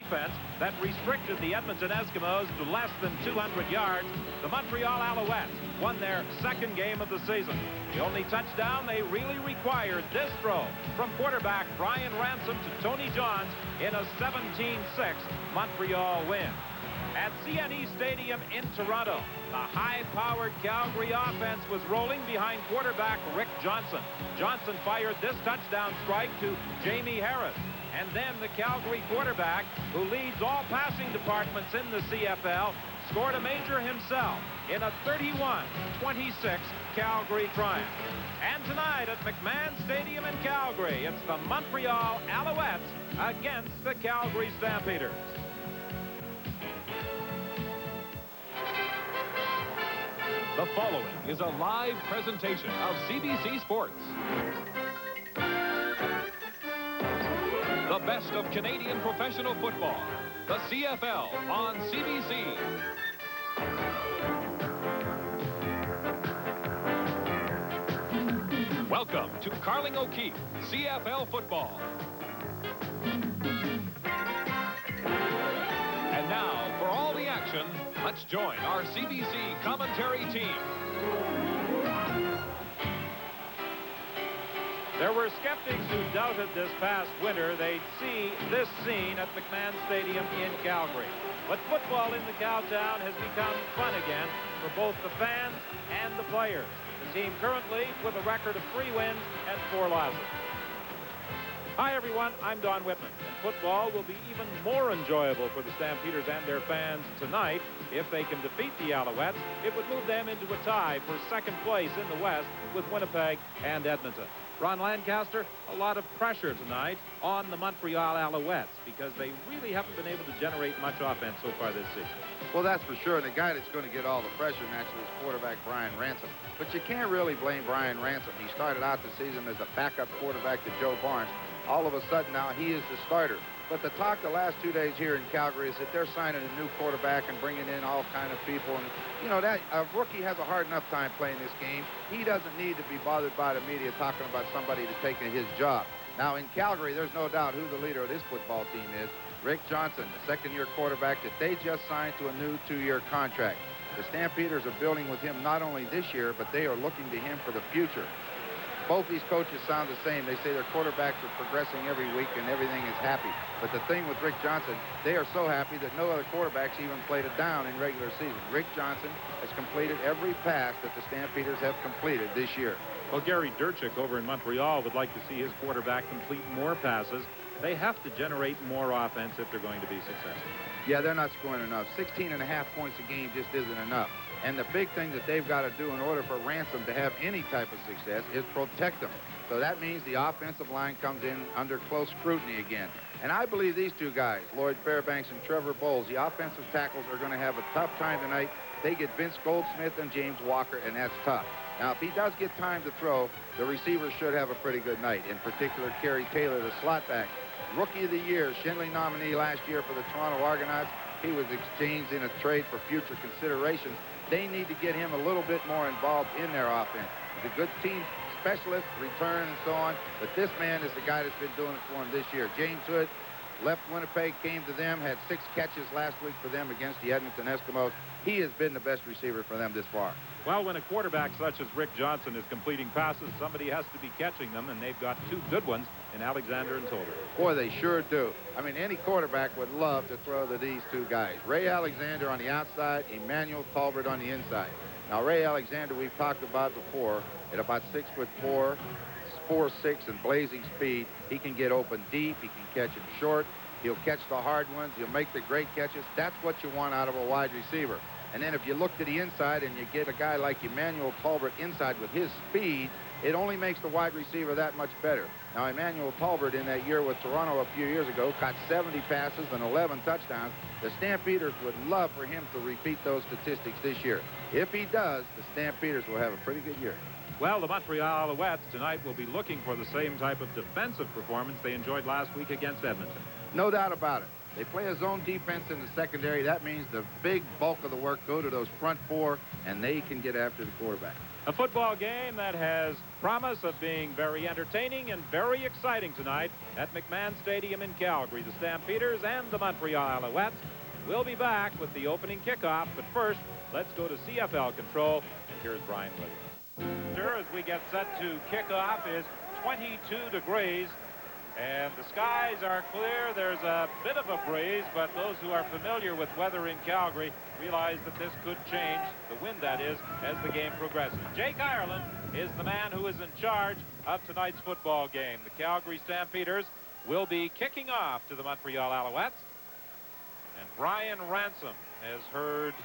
offense that restricted the Edmonton Eskimos to less than 200 yards, the Montreal Alouettes won their second game of the season. The only touchdown they really required, this throw from quarterback Brian Ransom to Tony Johns in a 17-6 Montreal win. At CNE Stadium in Toronto, the high-powered Calgary offense was rolling behind quarterback Rick Johnson. Johnson fired this touchdown strike to Jamie Harris. And then the Calgary quarterback, who leads all passing departments in the CFL, scored a major himself in a 31-26 Calgary triumph. And tonight at McMahon Stadium in Calgary, it's the Montreal Alouettes against the Calgary Stampeders. The following is a live presentation of CBC Sports. The best of Canadian professional football, the CFL on CBC. Welcome to Carling O'Keefe, CFL football. And now, for all the action, let's join our CBC commentary team. There were skeptics who doubted this past winter they'd see this scene at McMahon Stadium in Calgary. But football in the Cowtown has become fun again for both the fans and the players. The team currently with a record of 3 wins and 4 losses. Hi, everyone. I'm Don Whitman. And football will be even more enjoyable for the Stampeders and their fans tonight. If they can defeat the Alouettes, it would move them into a tie for second place in the West with Winnipeg and Edmonton. Ron Lancaster, a lot of pressure tonight on the Montreal Alouettes because they really haven't been able to generate much offense so far this season. Well, that's for sure. And the guy that's going to get all the pressure naturally is quarterback Brian Ransom. But you can't really blame Brian Ransom. He started out the season as a backup quarterback to Joe Barnes. All of a sudden now he is the starter. But the talk the last 2 days here in Calgary is that they're signing a new quarterback and bringing in all kind of people. And, you know, that a rookie has a hard enough time playing this game. He doesn't need to be bothered by the media talking about somebody to take his job. Now, in Calgary, there's no doubt who the leader of this football team is. Rick Johnson, the second-year quarterback that they just signed to a new 2-year contract. The Stampeders are building with him not only this year, but they are looking to him for the future. Both these coaches sound the same. They say their quarterbacks are progressing every week and everything is happy. But the thing with Rick Johnson, they are so happy that no other quarterbacks even played a down in regular season. Rick Johnson has completed every pass that the Stampeders have completed this year. Well, Gary Durchik over in Montreal would like to see his quarterback complete more passes. They have to generate more offense if they're going to be successful. Yeah, they're not scoring enough. 16.5 points a game just isn't enough. And the big thing that they've got to do in order for Ransom to have any type of success is protect them. So that means the offensive line comes in under close scrutiny again. And I believe these two guys, Lloyd Fairbanks and Trevor Bowles, the offensive tackles are going to have a tough time tonight. They get Vince Goldsmith and James Walker, and that's tough. Now, if he does get time to throw, the receivers should have a pretty good night. In particular, Kerry Taylor, the slot back. Rookie of the Year, Shinley nominee last year for the Toronto Argonauts. He was exchanged in a trade for future considerations. They need to get him a little bit more involved in their offense. He's a good team specialist, return, and so on. But this man is the guy that's been doing it for him this year. James Hood left Winnipeg, came to them, had 6 catches last week for them against the Edmonton Eskimos. He has been the best receiver for them this far. Well, when a quarterback such as Rick Johnson is completing passes, somebody has to be catching them, and they've got 2 good ones in Alexander and Tolbert. Boy, they sure do. I mean, any quarterback would love to throw to these 2 guys. Ray Alexander on the outside, Emmanuel Tolbert on the inside. Now, Ray Alexander, we've talked about before, at about 6'4", 4'6", and blazing speed. He can get open deep. He can catch him short. He'll catch the hard ones. He'll make the great catches. That's what you want out of a wide receiver. And then if you look to the inside and you get a guy like Emmanuel Tolbert inside with his speed, it only makes the wide receiver that much better. Now, Emmanuel Tolbert in that year with Toronto a few years ago caught 70 passes and 11 touchdowns. The Stampeders would love for him to repeat those statistics this year. If he does, the Stampeders will have a pretty good year. Well, the Montreal Alouettes tonight will be looking for the same type of defensive performance they enjoyed last week against Edmonton. No doubt about it. They play a zone defense in the secondary. That means the big bulk of the work go to those front 4, and they can get after the quarterback. A football game that has promise of being very entertaining and very exciting tonight at McMahon Stadium in Calgary. The Stampeders and the Montreal Alouettes will be back with the opening kickoff. But first, let's go to CFL control. And here's Brian Williams. As we get set to kick off is 22 degrees. And the skies are clear. There's a bit of a breeze, but those who are familiar with weather in Calgary realize that this could change, the wind that is, as the game progresses. Jake Ireland is the man who is in charge of tonight's football game. The Calgary Stampeders will be kicking off to the Montreal Alouettes. And Brian Ransom has heard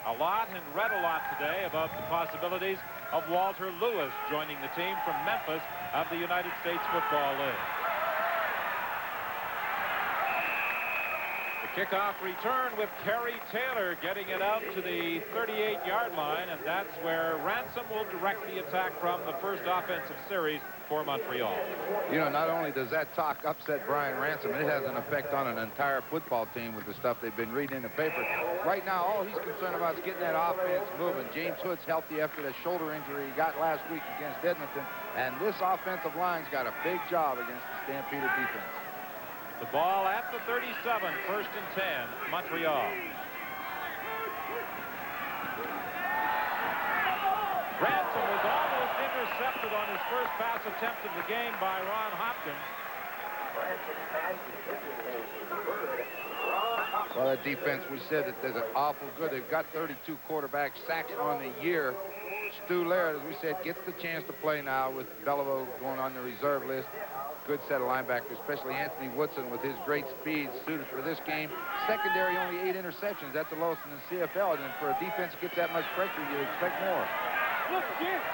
a lot and read a lot today about the possibilities of Walter Lewis joining the team from Memphis of the United States Football League. Kickoff return with Kerry Taylor getting it out to the 38-yard line, and that's where Ransom will direct the attack from the first offensive series for Montreal. You know, not only does that talk upset Brian Ransom, it has an effect on an entire football team with the stuff they've been reading in the paper. Right now, all he's concerned about is getting that offense moving. James Hood's healthy after that shoulder injury he got last week against Edmonton, and this offensive line's got a big job against the Stampeder defense. The ball at the 37, first and 10, Montreal. Ransom was almost intercepted on his first pass attempt of the game by Ron Hopkins. Well, that defense, we said that they're awful good. They've got 32 quarterback sacks on the year. Stu Laird, as we said, gets the chance to play now with Beliveau going on the reserve list. Good set of linebackers, especially Anthony Woodson with his great speed suited for this game. Secondary, only 8 interceptions. That's the lowest in the CFL. And for a defense to get that much pressure, you'd expect more.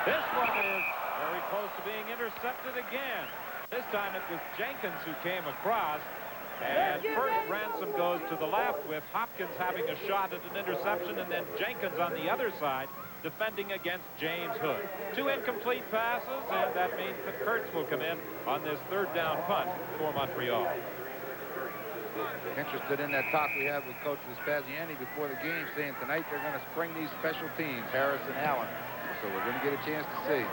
This one is very close to being intercepted again. This time it was Jenkins who came across. And first Ransom goes to the left with Hopkins having a shot at an interception, and then Jenkins on the other side defending against James Hood. 2 incomplete passes, and that means that Kurtz will come in on this third down punt for Montreal. Interested in that talk we had with Coach Vespasiani before the game, saying tonight they're going to spring these special teams, Harris and Allen. So we're going to get a chance to see.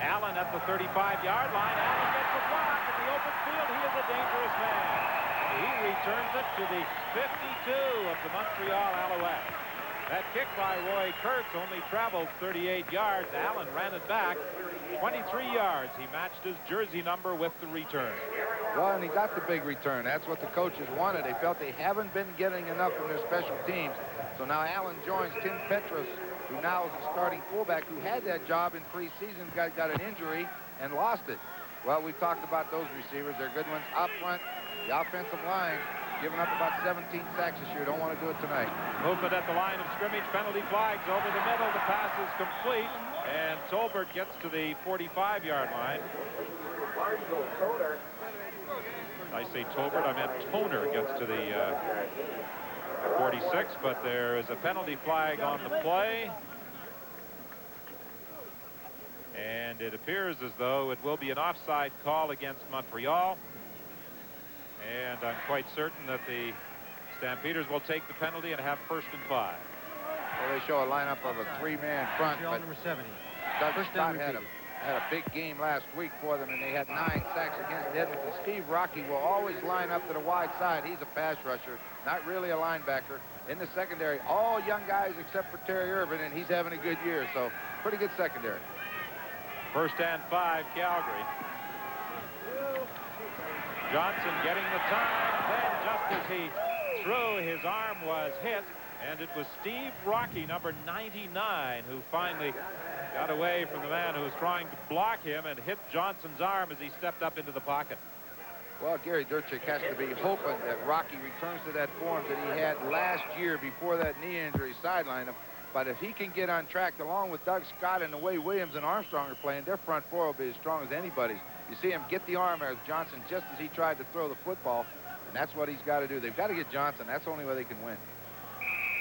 Allen at the 35-yard line. Allen gets a block in the open field. He is a dangerous man. He returns it to the 52 of the Montreal Alouettes. That kick by Roy Kurtz only traveled 38 yards. Allen ran it back 23 yards. He matched his jersey number with the return. Well, and he got the big return. That's what the coaches wanted. They felt they haven't been getting enough from their special teams. So now Allen joins Tim Petros, who now is the starting fullback, who had that job in preseason, got an injury and lost it. Well, we've talked about those receivers. They're good ones up front. The offensive line giving up about 17 sacks this year. Don't want to do it tonight. Movement at the line of scrimmage. Penalty flags over the middle. The pass is complete. And Tolbert gets to the 45-yard line. I say Tolbert, I meant Toner gets to the 46, but there is a penalty flag on the play. And it appears as though it will be an offside call against Montreal. And I'm quite certain that the Stampeders will take the penalty and have first and 5. Well, they show a lineup of a 3-man front. Montreal number 70. Doug Scott had a big game last week for them, and they had 9 sacks against Edmonton. Steve Rocky will always line up to the wide side. He's a pass rusher, not really a linebacker. In the secondary, all young guys except for Terry Irvin, and he's having a good year. So pretty good secondary. First and 5, Calgary. Johnson getting the time, then just as he threw, his arm was hit, and it was Steve Rocky, number 99, who finally got away from the man who was trying to block him and hit Johnson's arm as he stepped up into the pocket. Well, Gary Durchik has to be hoping that Rocky returns to that form that he had last year before that knee injury sidelined him. But if he can get on track, along with Doug Scott and the way Williams and Armstrong are playing, their front four will be as strong as anybody's. You see him get the arm as Johnson just as he tried to throw the football, and that's what he's got to do. They've got to get Johnson. That's the only way they can win.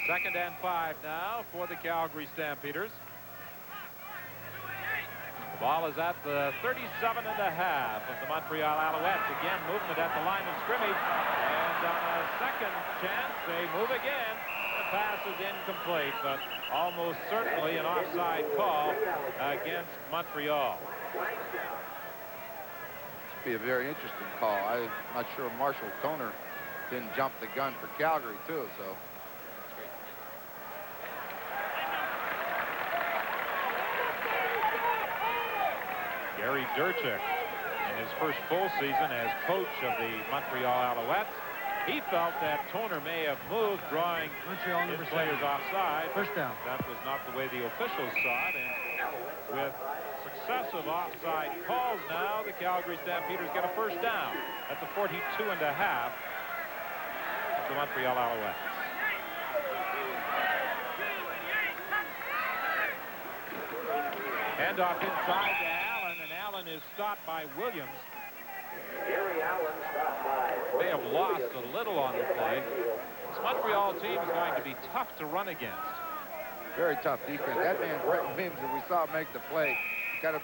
Second and 5 now for the Calgary Stampeders. The ball is at the 37.5 of the Montreal Alouettes. Again, movement at the line of scrimmage. And on a second chance, they move again. the pass is incomplete, but almost certainly an offside call against Montreal. This would be a very interesting call. I'm not sure Marshall Toner didn't jump the gun for Calgary, too, so. Gary Durchik, in his first full season as coach of the Montreal Alouettes, he felt that Toner may have moved, drawing his players offside. First down. That was not the way the officials saw it, and with successive offside calls now, the Calgary Stampeders get a first down at the 42.5 of the Montreal Alouettes. Handoff inside to Allen, and Allen is stopped by Williams. They have lost a little on the play. This Montreal team is going to be tough to run against. Very tough defense. That man, Brett Williams, that we saw make the play, got to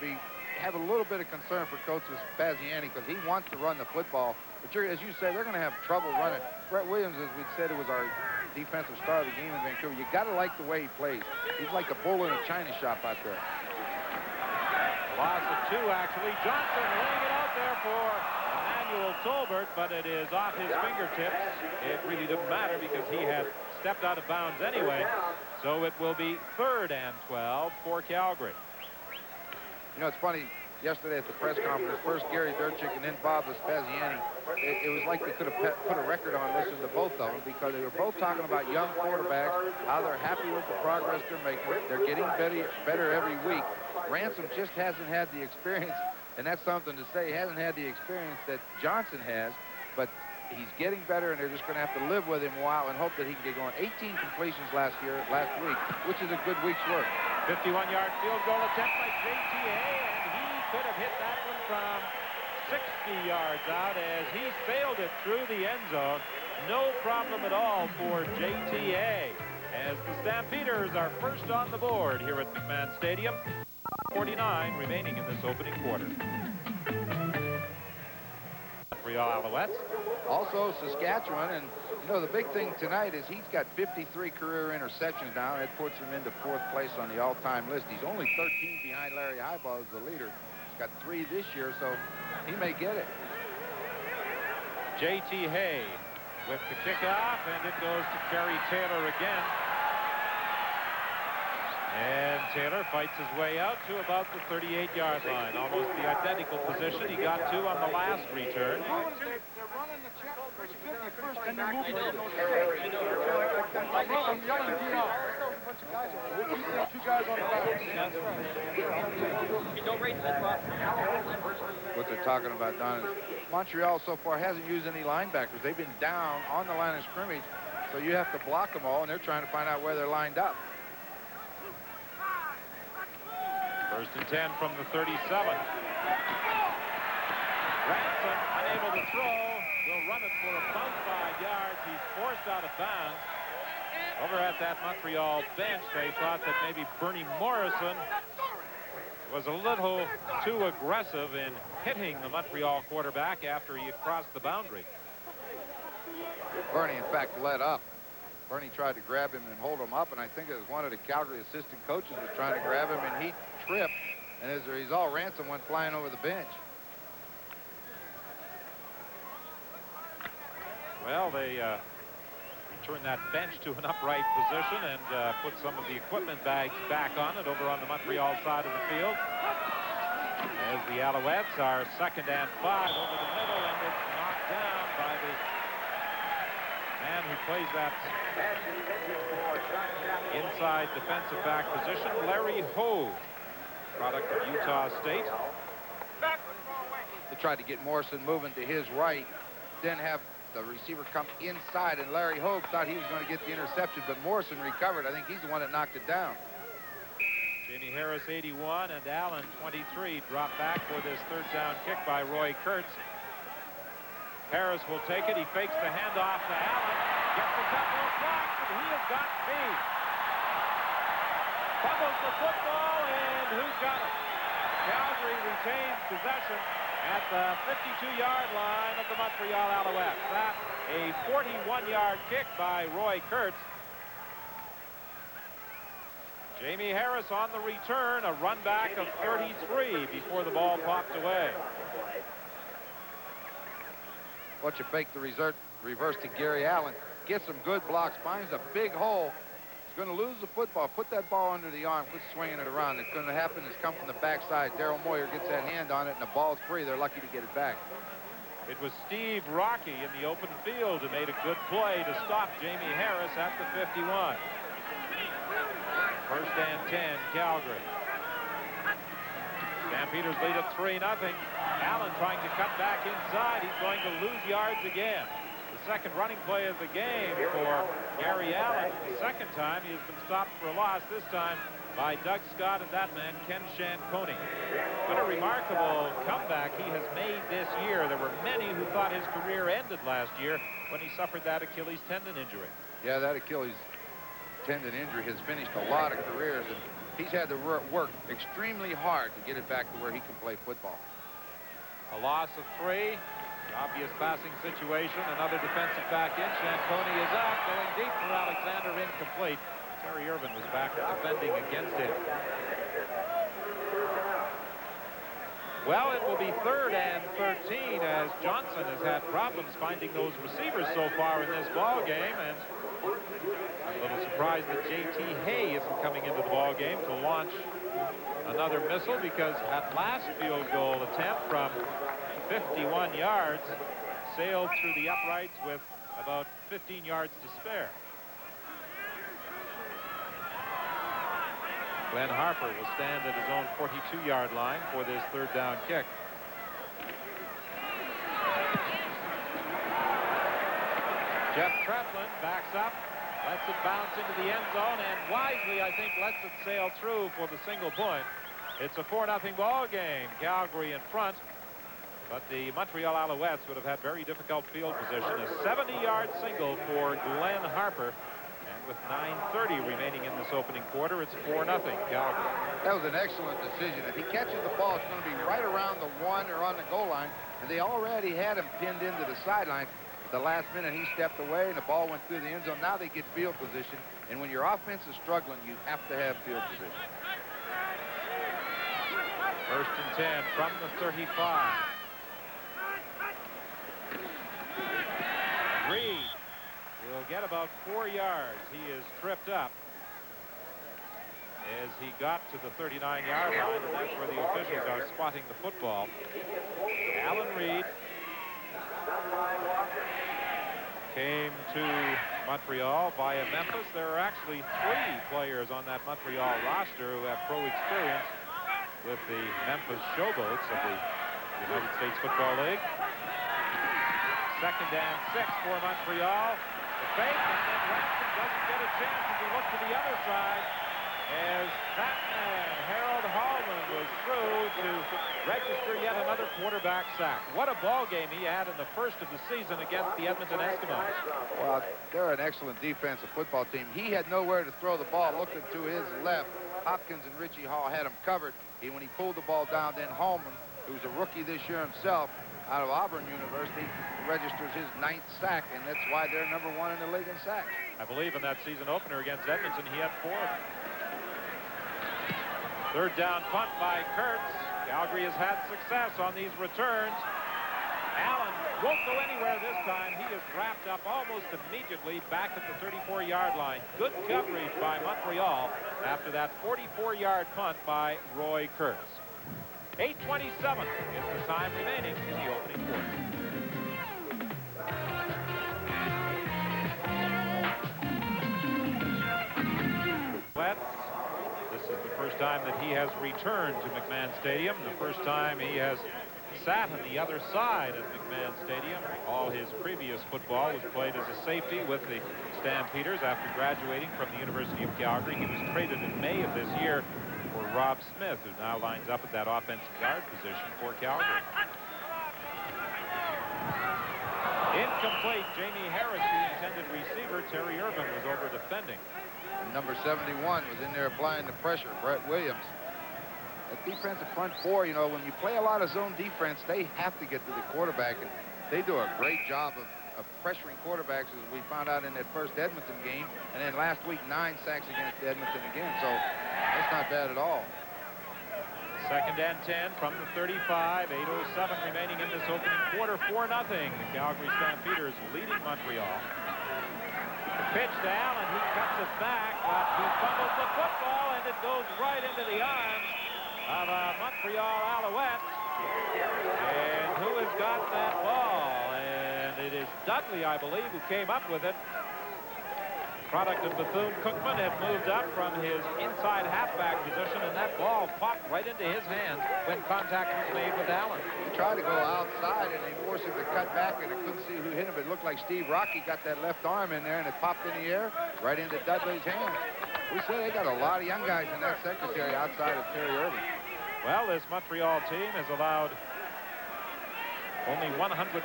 have a little bit of concern for Coach Spaziani because he wants to run the football. But as you say, they're going to have trouble running. Brett Williams, as we said, it was our defensive star of the game in Vancouver. You got to like the way he plays. He's like a bull in a china shop out there. Loss of 2, actually. Johnson laying it out there for Emmanuel Tolbert, but it is off his fingertips. It really didn't matter because he had stepped out of bounds anyway. So it will be 3rd and 12 for Calgary. You know, it's funny. Yesterday at the press conference, first Gary Durchik and then Bob Spaziani, it was like they could have put a record on listening to both of them because they were both talking about young quarterbacks, how they're happy with the progress they're making. They're getting better every week. Ransom just hasn't had the experience, and that's something to say. He hasn't had the experience that Johnson has, but he's getting better, and they're just going to have to live with him a while and hope that he can get going. 18 completions last week, which is a good week's work. 51-yard field goal attempt by JTA, and he could have hit that one from 60 yards out as he sailed it through the end zone. No problem at all for JTA as the Stampeders are first on the board here at McMahon Stadium. 49 remaining in this opening quarter. Montreal Alouettes. Also Saskatchewan, and you know the big thing tonight is he's got 53 career interceptions now. That puts him into 4th place on the all-time list. He's only 13 behind Larry Highball as the leader. He's got 3 this year, so he may get it. J.T. Hay with the kickoff, and it goes to Kerry Taylor again. And Taylor fights his way out to about the 38-yard line, almost the identical position he got to on the last return. They're running the check for the 51st, and they're moving. I'm yelling DR. Two guys on the back. What they're talking about, Don, is Montreal so far hasn't used any linebackers. They've been down on the line of scrimmage, so you have to block them all, and they're trying to find out where they're lined up. 1st and 10 from the 37. Ransom unable to throw. Will run it for about 5 yards. He's forced out of bounds. Over at that Montreal bench, they thought that maybe Bernie Morrison was a little too aggressive in hitting the Montreal quarterback after he had crossed the boundary. Bernie, in fact, let up. Bernie tried to grab him and hold him up, and I think it was one of the Calgary assistant coaches was trying to grab him, and he tripped, and as a result, Ransom went flying over the bench. Well, they returned that bench to an upright position and put some of the equipment bags back on it over on the Montreal side of the field. As the Alouettes are 2nd and 5 over the middle, and it's knocked down by the man who plays that inside defensive back position, Larry Hove, product of Utah State. They tried to get Morrison moving to his right, then have the receiver come inside, and Larry Hove thought he was going to get the interception, but Morrison recovered. I think he's the one that knocked it down. Jamie Harris, 81, and Allen, 23, drop back for this 3rd down kick by Roy Kurtz. Harris will take it. He fakes the handoff to Allen. Gets a couple of blocks, and he has got speed. Fumbles the football, and who's got it? Calgary retains possession at the 52-yard line of the Montreal Alouettes. That a 41-yard kick by Roy Kurtz. Jamie Harris on the return, a run back of 33 before the ball popped away. Watch you fake the reverse to Gary Allen. Gets some good blocks, finds a big hole. He's going to lose the football. Put that ball under the arm, quit swinging it around. It's going to happen is come from the backside. Daryl Moyer gets that hand on it, and the ball's free. They're lucky to get it back. It was Steve Rocky in the open field who made a good play to stop Jamie Harris at the 51. First and 10, Calgary. Stampeders lead at 3-0. Allen trying to cut back inside. He's going to lose yards again. The second running play of the game for Gary Allen. The second time he has been stopped for a loss, this time by Doug Scott and that man, Ken Shanconi. What a remarkable comeback he has made this year. There were many who thought his career ended last year when he suffered that Achilles tendon injury. Yeah, that Achilles tendon injury has finished a lot of careers, and he's had to work extremely hard to get it back to where he can play football. A loss of 3. Obvious passing situation. Another defensive back in. Shanconi is out, going deep for Alexander, incomplete. Terry Irvin was back defending against him. Well, it will be 3rd and 13 as Johnson has had problems finding those receivers so far in this ball game, and I'm a little surprised that J.T. Hay isn't coming into the ball game to launch another missile, because that last field goal attempt from 51 yards sailed through the uprights with about 15 yards to spare. Glenn Harper will stand at his own 42-yard line for this 3rd down kick. Jeff Tretlin backs up, lets it bounce into the end zone, and wisely, I think, lets it sail through for the single point. It's a 4-0 ball game. Calgary in front, but the Montreal Alouettes would have had very difficult field position. A 70-yard single for Glenn Harper. With 9:30 remaining in this opening quarter, it's 4-0 Calgary. That was an excellent decision. If he catches the ball, it's going to be right around the 1 or on the goal line, and they already had him pinned into the sideline. At the last minute, he stepped away, and the ball went through the end zone. Now they get field position, and when your offense is struggling, you have to have field position. 1st and 10 from the 35. Reed will get about 4 yards. He is tripped up as he got to the 39-yard line, and that's where the officials are spotting the football. Alan Reed came to Montreal via Memphis. There are actually 3 players on that Montreal roster who have pro experience with the Memphis Showboats of the United States Football League. 2nd and 6 for Montreal. The fake, and then Ransom doesn't get a chance as he looks to the other side as that man, Harold Hallman, was through to register yet another quarterback sack. What a ball game he had in the first of the season against the Edmonton Eskimos. Well, they're an excellent defensive football team. He had nowhere to throw the ball. Looking to his left, Hopkins and Richie Hall had him covered. When he pulled the ball down, then Hallman, who's a rookie this year himself, out of Auburn University, registers his 9th sack, and that's why they're #1 in the league in sacks. I believe in that season opener against Edmonton, he had 4 of them. 3rd down punt by Kurtz. Calgary has had success on these returns. Allen won't go anywhere this time. He is wrapped up almost immediately back at the 34-yard line. Good coverage by Montreal after that 44-yard punt by Roy Kurtz. 8:27 is the time remaining in the opening quarter. This is the first time that he has returned to McMahon Stadium. The first time he has sat on the other side of McMahon Stadium. All his previous football was played as a safety with the Stampeders after graduating from the University of Calgary. He was traded in May of this year for Rob Smith, who now lines up at that offensive guard position for Calgary. Incomplete. Jamie Harris, the intended receiver. Terry Irvin was over defending. And number 71 was in there applying the pressure, Brett Williams. That defensive front 4, when you play a lot of zone defense, they have to get to the quarterback, and they do a great job of of pressuring quarterbacks, as we found out in that first Edmonton game. And then last week, 9 sacks against Edmonton again. So that's not bad at all. Second and 10 from the 35. 8:07 remaining in this opening quarter. 4-0. The Calgary Stampeders leading Montreal. The pitch to Allen. He cuts it back, but he fumbles the football, and it goes right into the arms of a Montreal Alouette. And who has got that ball? And it is Dudley, I believe, who came up with it. Product of Bethune-Cookman had moved up from his inside halfback position, and that ball popped right into his hands when contact was made with Allen. He tried to go outside, and they forced him to cut back, and I couldn't see who hit him. It looked like Steve Rocky got that left arm in there, and it popped in the air right into Dudley's hands. We say they got a lot of young guys in that secondary outside of Terry Irving. Well, this Montreal team has allowed only 138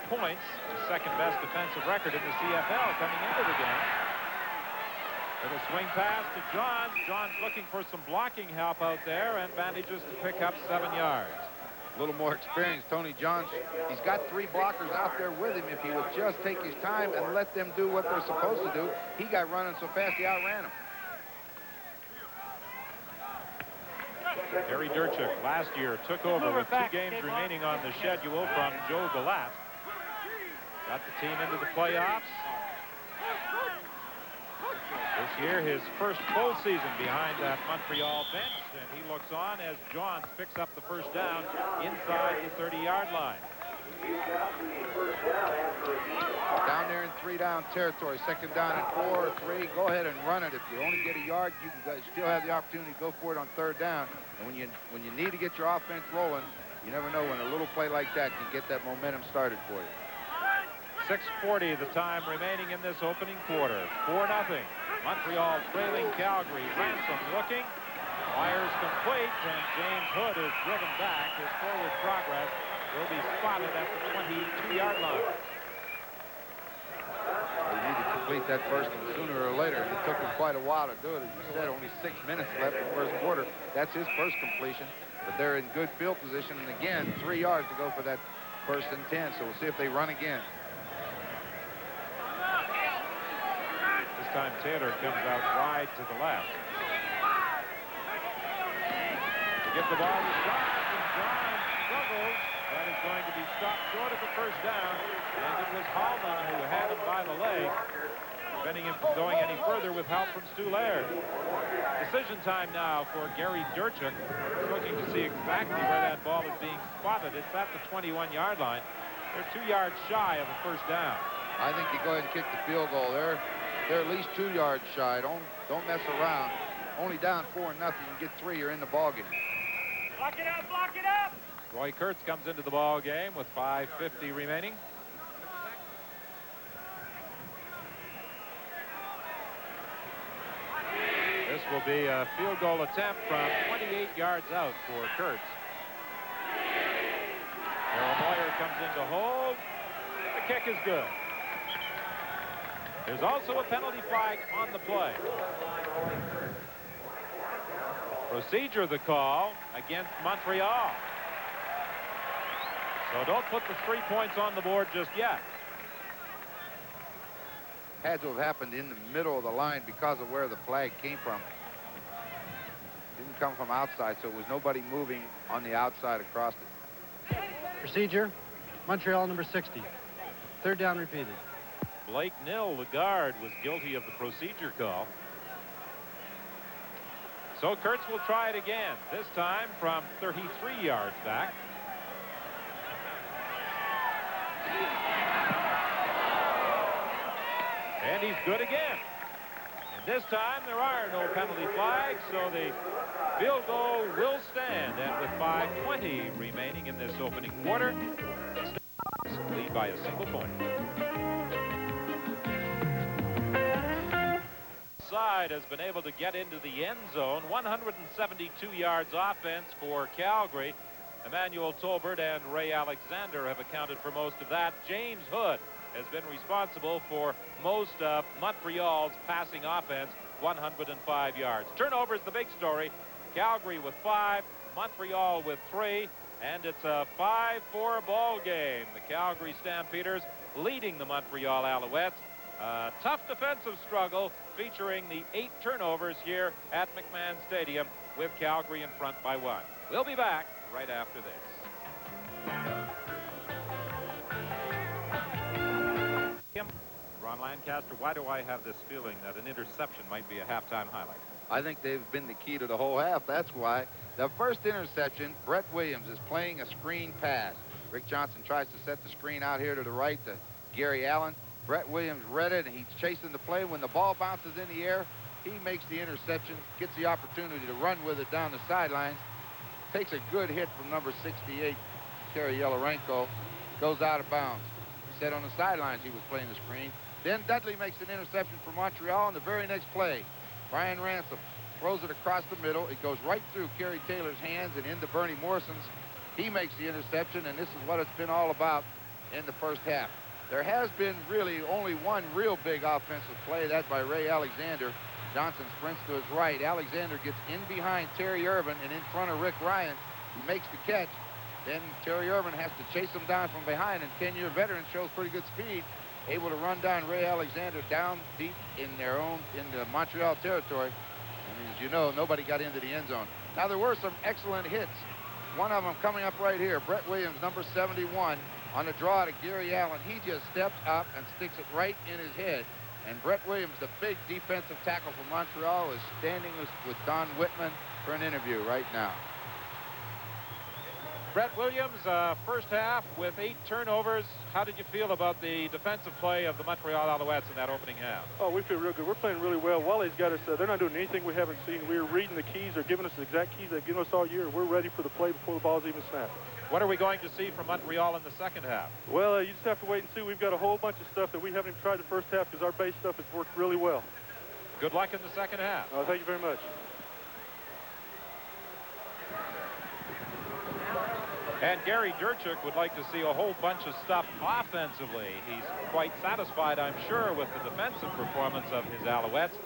points, the second-best defensive record in the CFL coming into the game. Little swing pass to Johns. Johns looking for some blocking help out there and manages to pick up 7 yards. A little more experience, Tony Johns. He's got 3 blockers out there with him. If he would just take his time and let them do what they're supposed to do, he got running so fast he outran them. Gary Durchuk last year took over with 2 games remaining on the schedule from Joe Galat. Got the team into the playoffs. This year, his first full season behind that Montreal bench, and he looks on as Johns picks up the first down inside the 30-yard line. Down there in 3-down territory, 2nd down and 4 or 3. Go ahead and run it. If you only get a yard, you can still have the opportunity to go for it on 3rd down. And when you need to get your offense rolling, you never know when a little play like that can get that momentum started for you. 6:40 the time remaining in this opening quarter. 4-0. Montreal trailing Calgary. Ransom looking. Fires complete, and James Hood is driven back. His forward progress will be spotted at the 22-yard line. They need to complete that first one sooner or later. It took him quite a while to do it. As you said, only 6 minutes left in the first quarter. That's his first completion, but they're in good field position. And again, 3 yards to go for that 1st and 10. So we'll see if they run again. This time Taylor comes out wide to the left. To give the ball to Johns, and Johns struggles. That is going to be stopped short of the first down, and it was Hallman who had him by the leg, preventing him from going any further with help from Stu Laird. Decision time now for Gary Durchuk. He's looking to see exactly where that ball is being spotted. It's at the 21-yard line. They're 2 yards shy of a first down. I think you go ahead and kick the field goal. They're at least 2 yards shy. Don't mess around. Only down 4-0. You get 3, you're in the ball game. Block it up, block it up! Roy Kurtz comes into the ball game with 5:50 remaining. This will be a field goal attempt from 28 yards out for Kurtz. Darryl Moyer comes in to hold. The kick is good. There's also a penalty flag on the play. Procedure the call against Montreal. So don't put the 3 points on the board just yet. Had to have happened in the middle of the line because of where the flag came from. Didn't come from outside, so it was nobody moving on the outside across it. Procedure, Montreal number 60. 3rd down repeated. Blake Nill, the guard, was guilty of the procedure call. So Kurtz will try it again, this time from 33 yards back. And he's good again. And this time there are no penalty flags, so the field goal will stand. And with 5:20 remaining in this opening quarter, the Stampeders lead by a single point. Side has been able to get into the end zone. 172 yards offense for Calgary. Emmanuel Tolbert and Ray Alexander have accounted for most of that. James Hood has been responsible for most of Montreal's passing offense, 105 yards. Turnovers the big story. Calgary with 5, Montreal with 3, and it's a 5-4 ball game. The Calgary Stampeders leading the Montreal Alouettes. Tough defensive struggle featuring the 8 turnovers here at McMahon Stadium with Calgary in front by 1. We'll be back right after this. Ron Lancaster, why do I have this feeling that an interception might be a halftime highlight? I think they've been the key to the whole half. That's why. The first interception, Brett Williams is playing a screen pass. Rick Johnson tries to set the screen out here to the right to Gary Allen. Brett Williams read it, and he's chasing the play. When the ball bounces in the air, he makes the interception, gets the opportunity to run with it down the sidelines, takes a good hit from number 68, Kerry Yelerenko, goes out of bounds. Said on the sidelines he was playing the screen. Then Dudley makes an interception for Montreal in the very next play. Brian Ransom throws it across the middle. It goes right through Kerry Taylor's hands and into Bernie Morrison's. He makes the interception, and this is what it's been all about in the first half. There has been really only one real big offensive play, that by Ray Alexander. Johnson sprints to his right. Alexander gets in behind Terry Irvin and in front of Rick Ryan. He makes the catch. Then Terry Irvin has to chase him down from behind, and 10-year veteran shows pretty good speed, able to run down Ray Alexander down deep in the Montreal territory. And as you know, nobody got into the end zone. Now, there were some excellent hits. One of them coming up right here. Brett Williams, number 71, on the draw to Gary Allen. He just steps up and sticks it right in his head. And Brett Williams, the big defensive tackle from Montreal, is standing with Don Whitman for an interview right now. Brett Williams, first half with 8 turnovers. How did you feel about the defensive play of the Montreal Alouettes in that opening half? Oh, we feel real good. We're playing really well. Wally's got us, they're not doing anything we haven't seen. We're reading the keys. They're giving us the exact keys they've given us all year. We're ready for the play before the ball's even snapped. What are we going to see from Montreal in the second half? Well, you just have to wait and see. We've got a whole bunch of stuff that we haven't even tried the first half because our base stuff has worked really well. Good luck in the second half. Thank you very much. And Gary Durchuk would like to see a whole bunch of stuff offensively. He's quite satisfied, I'm sure, with the defensive performance of his Alouettes.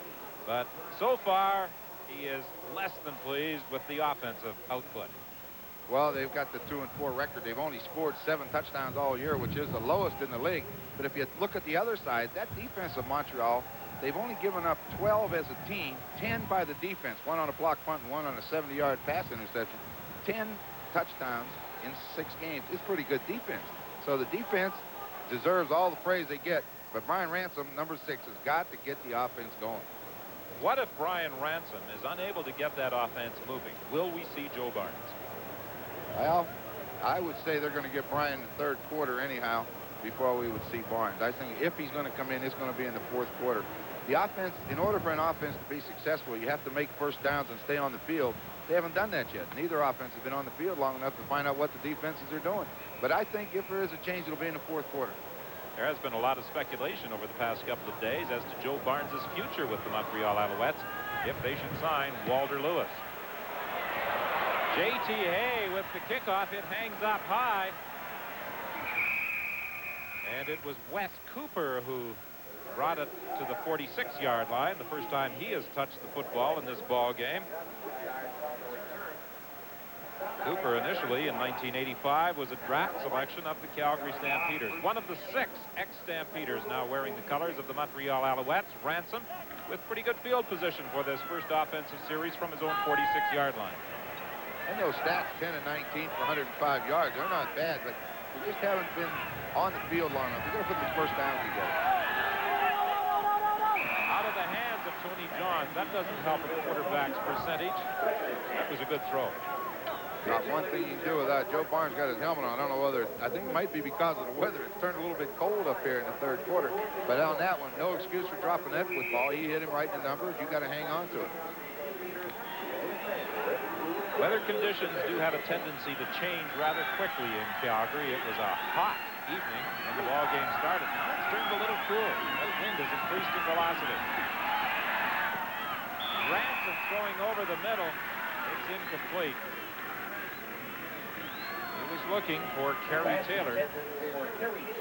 But so far, he is less than pleased with the offensive output. Well, they've got the 2-4 record. They've only scored 7 touchdowns all year, which is the lowest in the league. But if you look at the other side, that defense of Montreal, they've only given up 12 as a team, 10 by the defense, 1 on a block punt and 1 on a 70-yard pass interception. 10 touchdowns in 6 games. It's pretty good defense. So the defense deserves all the praise they get. But Brian Ransom, number 6, has got to get the offense going. What if Brian Ransom is unable to get that offense moving? Will we see Joe Barnes? Well, I would say they're going to get Brian in the third quarter anyhow before we would see Barnes. I think if he's going to come in, it's going to be in the fourth quarter. The offense, in order for an offense to be successful, you have to make first downs and stay on the field. They haven't done that yet. Neither offense has been on the field long enough to find out what the defenses are doing. But I think if there is a change, it'll be in the fourth quarter. There has been a lot of speculation over the past couple of days as to Joe Barnes' future with the Montreal Alouettes if they should sign Walter Lewis. J.T. Hay with the kickoff. It hangs up high. And it was Wes Cooper who brought it to the 46-yard line, the first time he has touched the football in this ball game. Cooper initially in 1985 was a draft selection of the Calgary Stampeders. One of the 6 ex-Stampeders now wearing the colors of the Montreal Alouettes. Ransom with pretty good field position for this first offensive series from his own 46-yard line. And those stats, 10 and 19 for 105 yards, they're not bad, but they just haven't been on the field long enough. They're going to put the first down together. Out of the hands of Tony Johns. That doesn't help a quarterback's percentage. That was a good throw. Not one thing you can do without Joe Barnes got his helmet on. I don't know whether, I think it might be because of the weather. It's turned a little bit cold up here in the third quarter. But on that one, no excuse for dropping that football. He hit him right in the numbers. You got to hang on to it. Weather conditions do have a tendency to change rather quickly in Calgary. It was a hot evening when the ball game started. Now it's turned a little cool. That wind has increased in velocity. Ransom throwing over the middle. It's incomplete. He was looking for Kerry Taylor.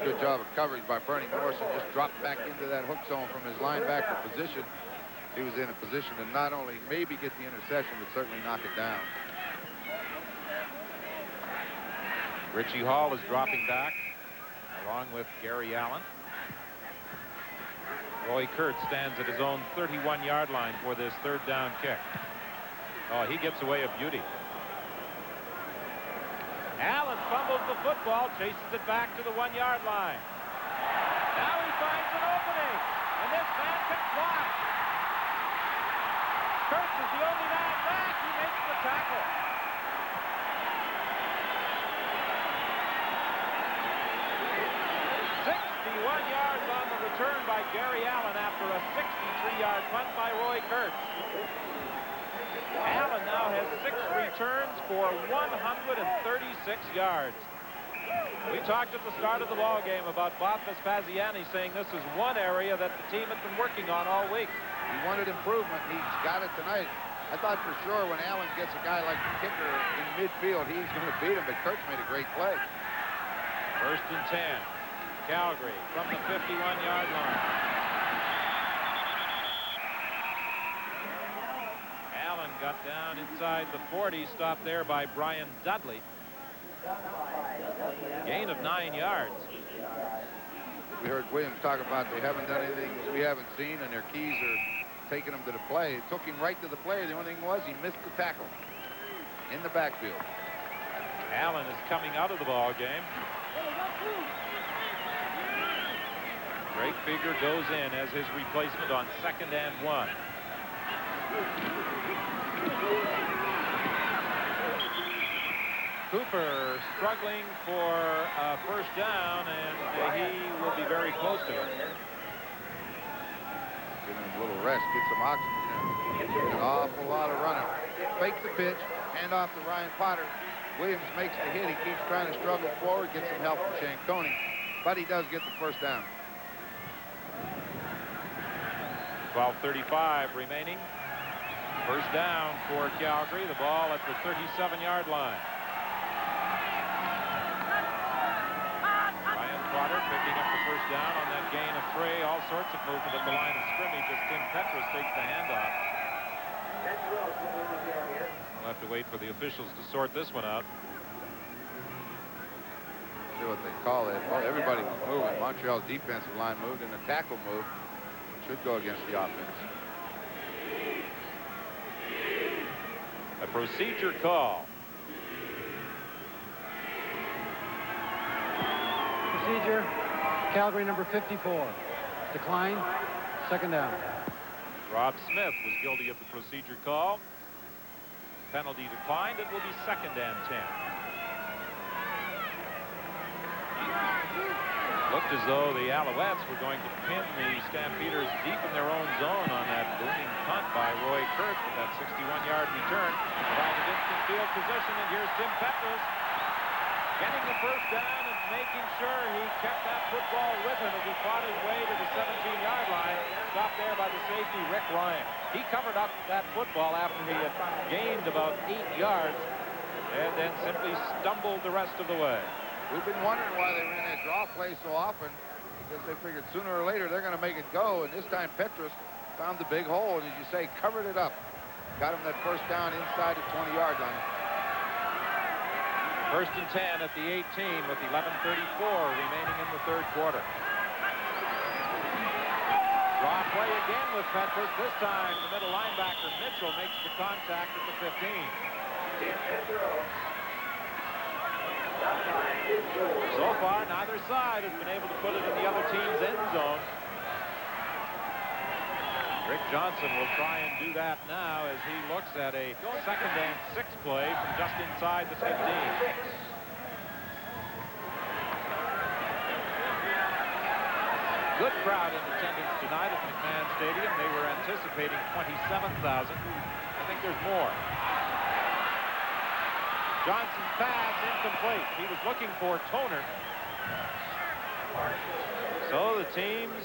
Good job of coverage by Bernie Morrison. Just dropped back into that hook zone from his linebacker position. He was in a position to not only maybe get the interception, but certainly knock it down. Richie Hall is dropping back. along with Gary Allen. Roy Kurtz stands at his own 31-yard line for this third down kick. Oh, he gets away a beauty. Allen fumbles the football, chases it back to the 1-yard line. Now he finds an opening, and this man can fly. Kurtz is the only man back. He makes the tackle. 61 yards on the return by Gary Allen after a 63-yard punt by Roy Kurtz. Allen now has 6 returns for 136 yards. We talked at the start of the ball game about Bob Vespasiani saying this is one area that the team had been working on all week. He wanted improvement. He's got it tonight. I thought for sure when Allen gets a guy like the kicker in midfield, he's going to beat him, but Kurtz made a great play. 1st and 10. Calgary from the 51-yard line. Allen got down inside the 40, stopped there by Brian Dudley. Gain of 9 yards. We heard Williams talk about they haven't done anything we haven't seen, and their keys are taking them to the play. It took him right to the play. The only thing was he missed the tackle in the backfield. Allen is coming out of the ball game. Greg Figure goes in as his replacement on 2nd and 1. Cooper struggling for a 1st down, and he will be very close to it. Give him a little rest, get some oxygen in. An awful lot of running. Fake the pitch, hand off to Ryan Potter. Williams makes the hit. He keeps trying to struggle forward, gets some help from Shankoni, but he does get the 1st down. 12:35 remaining. 1st down for Calgary. The ball at the 37-yard line. Ryan Potter picking up the 1st down on that gain of 3. All sorts of movement at the line of scrimmage as Tim Petras takes the handoff. We'll have to wait for the officials to sort this one out. See what they call it. Well, everybody was moving. Montreal's defensive line moved, and the tackle moved. Should go against the offense. A procedure call. Procedure, Calgary number 54. Decline, 2nd down. Rob Smith was guilty of the procedure call. Penalty declined. It will be 2nd and 10. Looked as though the Alouettes were going to pin the Stampeders deep in their own zone on that booming punt by Roy Kurtz with that 61-yard return. Provided instant field position, and here's Tim Petras getting the 1st down and making sure he kept that football with him as he fought his way to the 17-yard line. Stopped there by the safety, Rick Ryan. He covered up that football after he had gained about 8 yards and then simply stumbled the rest of the way. We've been wondering why they ran that draw play so often, because they figured sooner or later they're going to make it go, and this time Petras found the big hole, and as you say, covered it up. Got him that 1st down inside the 20-yard line. 1st and 10 at the 18 with 11:34 remaining in the 3rd quarter. Draw play again with Petras. This time the middle linebacker Mitchell makes the contact at the 15. So far, neither side has been able to put it in the other team's end zone. Rick Johnson will try and do that now as he looks at a 2nd and 6 play from just inside the 15. Good crowd in attendance tonight at McMahon Stadium. They were anticipating 27,000. I think there's more. Johnson's pass incomplete. He was looking for Toner. So the teams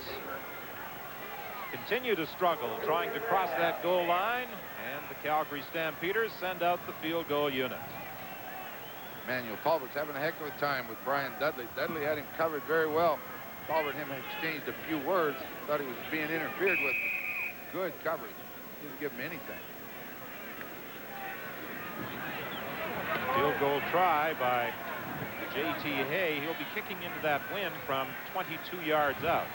continue to struggle trying to cross that goal line, and the Calgary Stampeders send out the field goal unit. Manuel Talbert's having a heck of a time with Brian Dudley. Dudley had him covered very well. Talbert and him exchanged a few words. Thought he was being interfered with. Good coverage. Didn't give him anything. Field goal try by J.T. Hay. He'll be kicking into that wind from 22 yards out.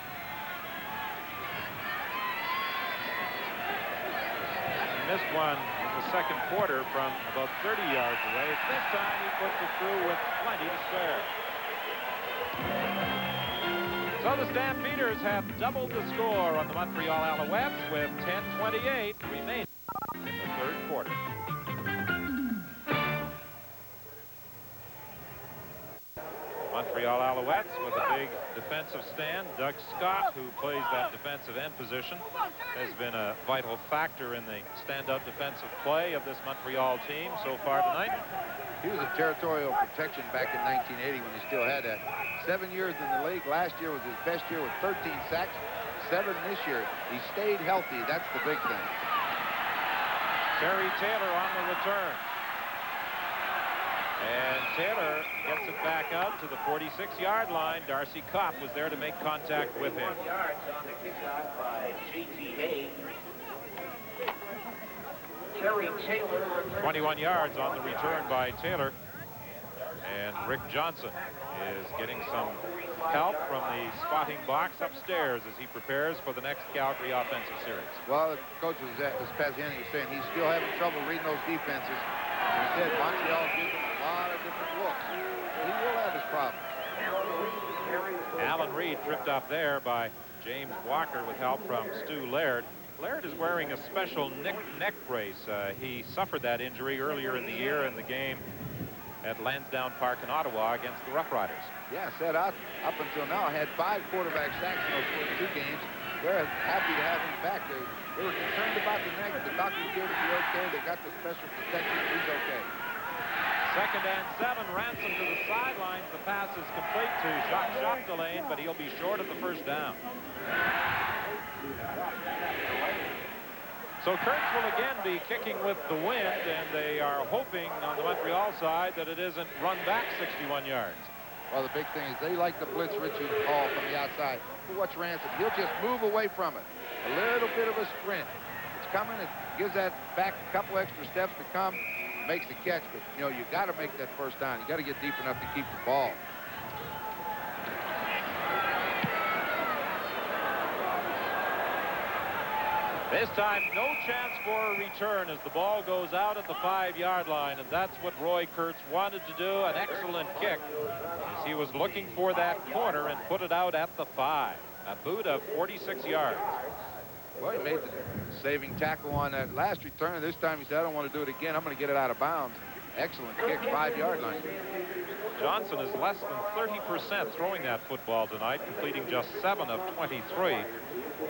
He missed one in the second quarter from about 30 yards away. This time he puts it through with plenty to spare. So the Stampeders have doubled the score on the Montreal Alouettes with 10:28 remaining in the third quarter. Montreal Alouettes with a big defensive stand. Doug Scott, who plays that defensive end position, has been a vital factor in the stand-up defensive play of this Montreal team so far tonight. He was a territorial protection back in 1980 when he still had that. 7 years in the league. Last year was his best year with 13 sacks. 7 this year. He stayed healthy. That's the big thing. Terry Taylor on the return. And Taylor gets it back out to the 46-yard line. Darcy Kopp was there to make contact with him. 21 yards on the kickoff by J.T. Hay. Terry Taylor. 21 yards on the return by Taylor. And Rick Johnson is getting some help from the spotting box upstairs as he prepares for the next Calgary offensive series. Well, the coach was Spaziani was saying he's still having trouble reading those defenses. He said Montreal gives him a lot of different looks. So he will have his problems. Alan Reed tripped up there by James Walker with help from Stu Laird. Laird is wearing a special neck brace. He suffered that injury earlier in the year in the game at Lansdowne Park in Ottawa against the Rough Riders. Yeah, set out up until now had 5 quarterback sacks in those first 2 games. They're happy to have him back. They were concerned about the neck. The doctors gave it the okay. They got the special protection. He's okay. 2nd and 7. Ransom to the sidelines. The pass is complete to Jacques Chapdelaine, but he'll be short of the first down. So Kurtz will again be kicking with the wind, and they are hoping on the Montreal side that it isn't run back 61 yards. Well, the big thing is they like the blitz Richie Hall from the outside. But watch Ransom. He'll just move away from it. A little bit of a sprint. It's coming. It gives that back a couple extra steps to come. Makes the catch. But, you know, you got to make that first down. You got to get deep enough to keep the ball. This time, no chance for a return as the ball goes out at the 5-yard line, and that's what Roy Kurtz wanted to do. An excellent kick as he was looking for that corner and put it out at the 5. A boot of 46 yards. Well, he made the saving tackle on that last return. This time he said, I don't want to do it again. I'm going to get it out of bounds. Excellent kick, 5-yard line. Johnson is less than 30% throwing that football tonight, completing just 7 of 23.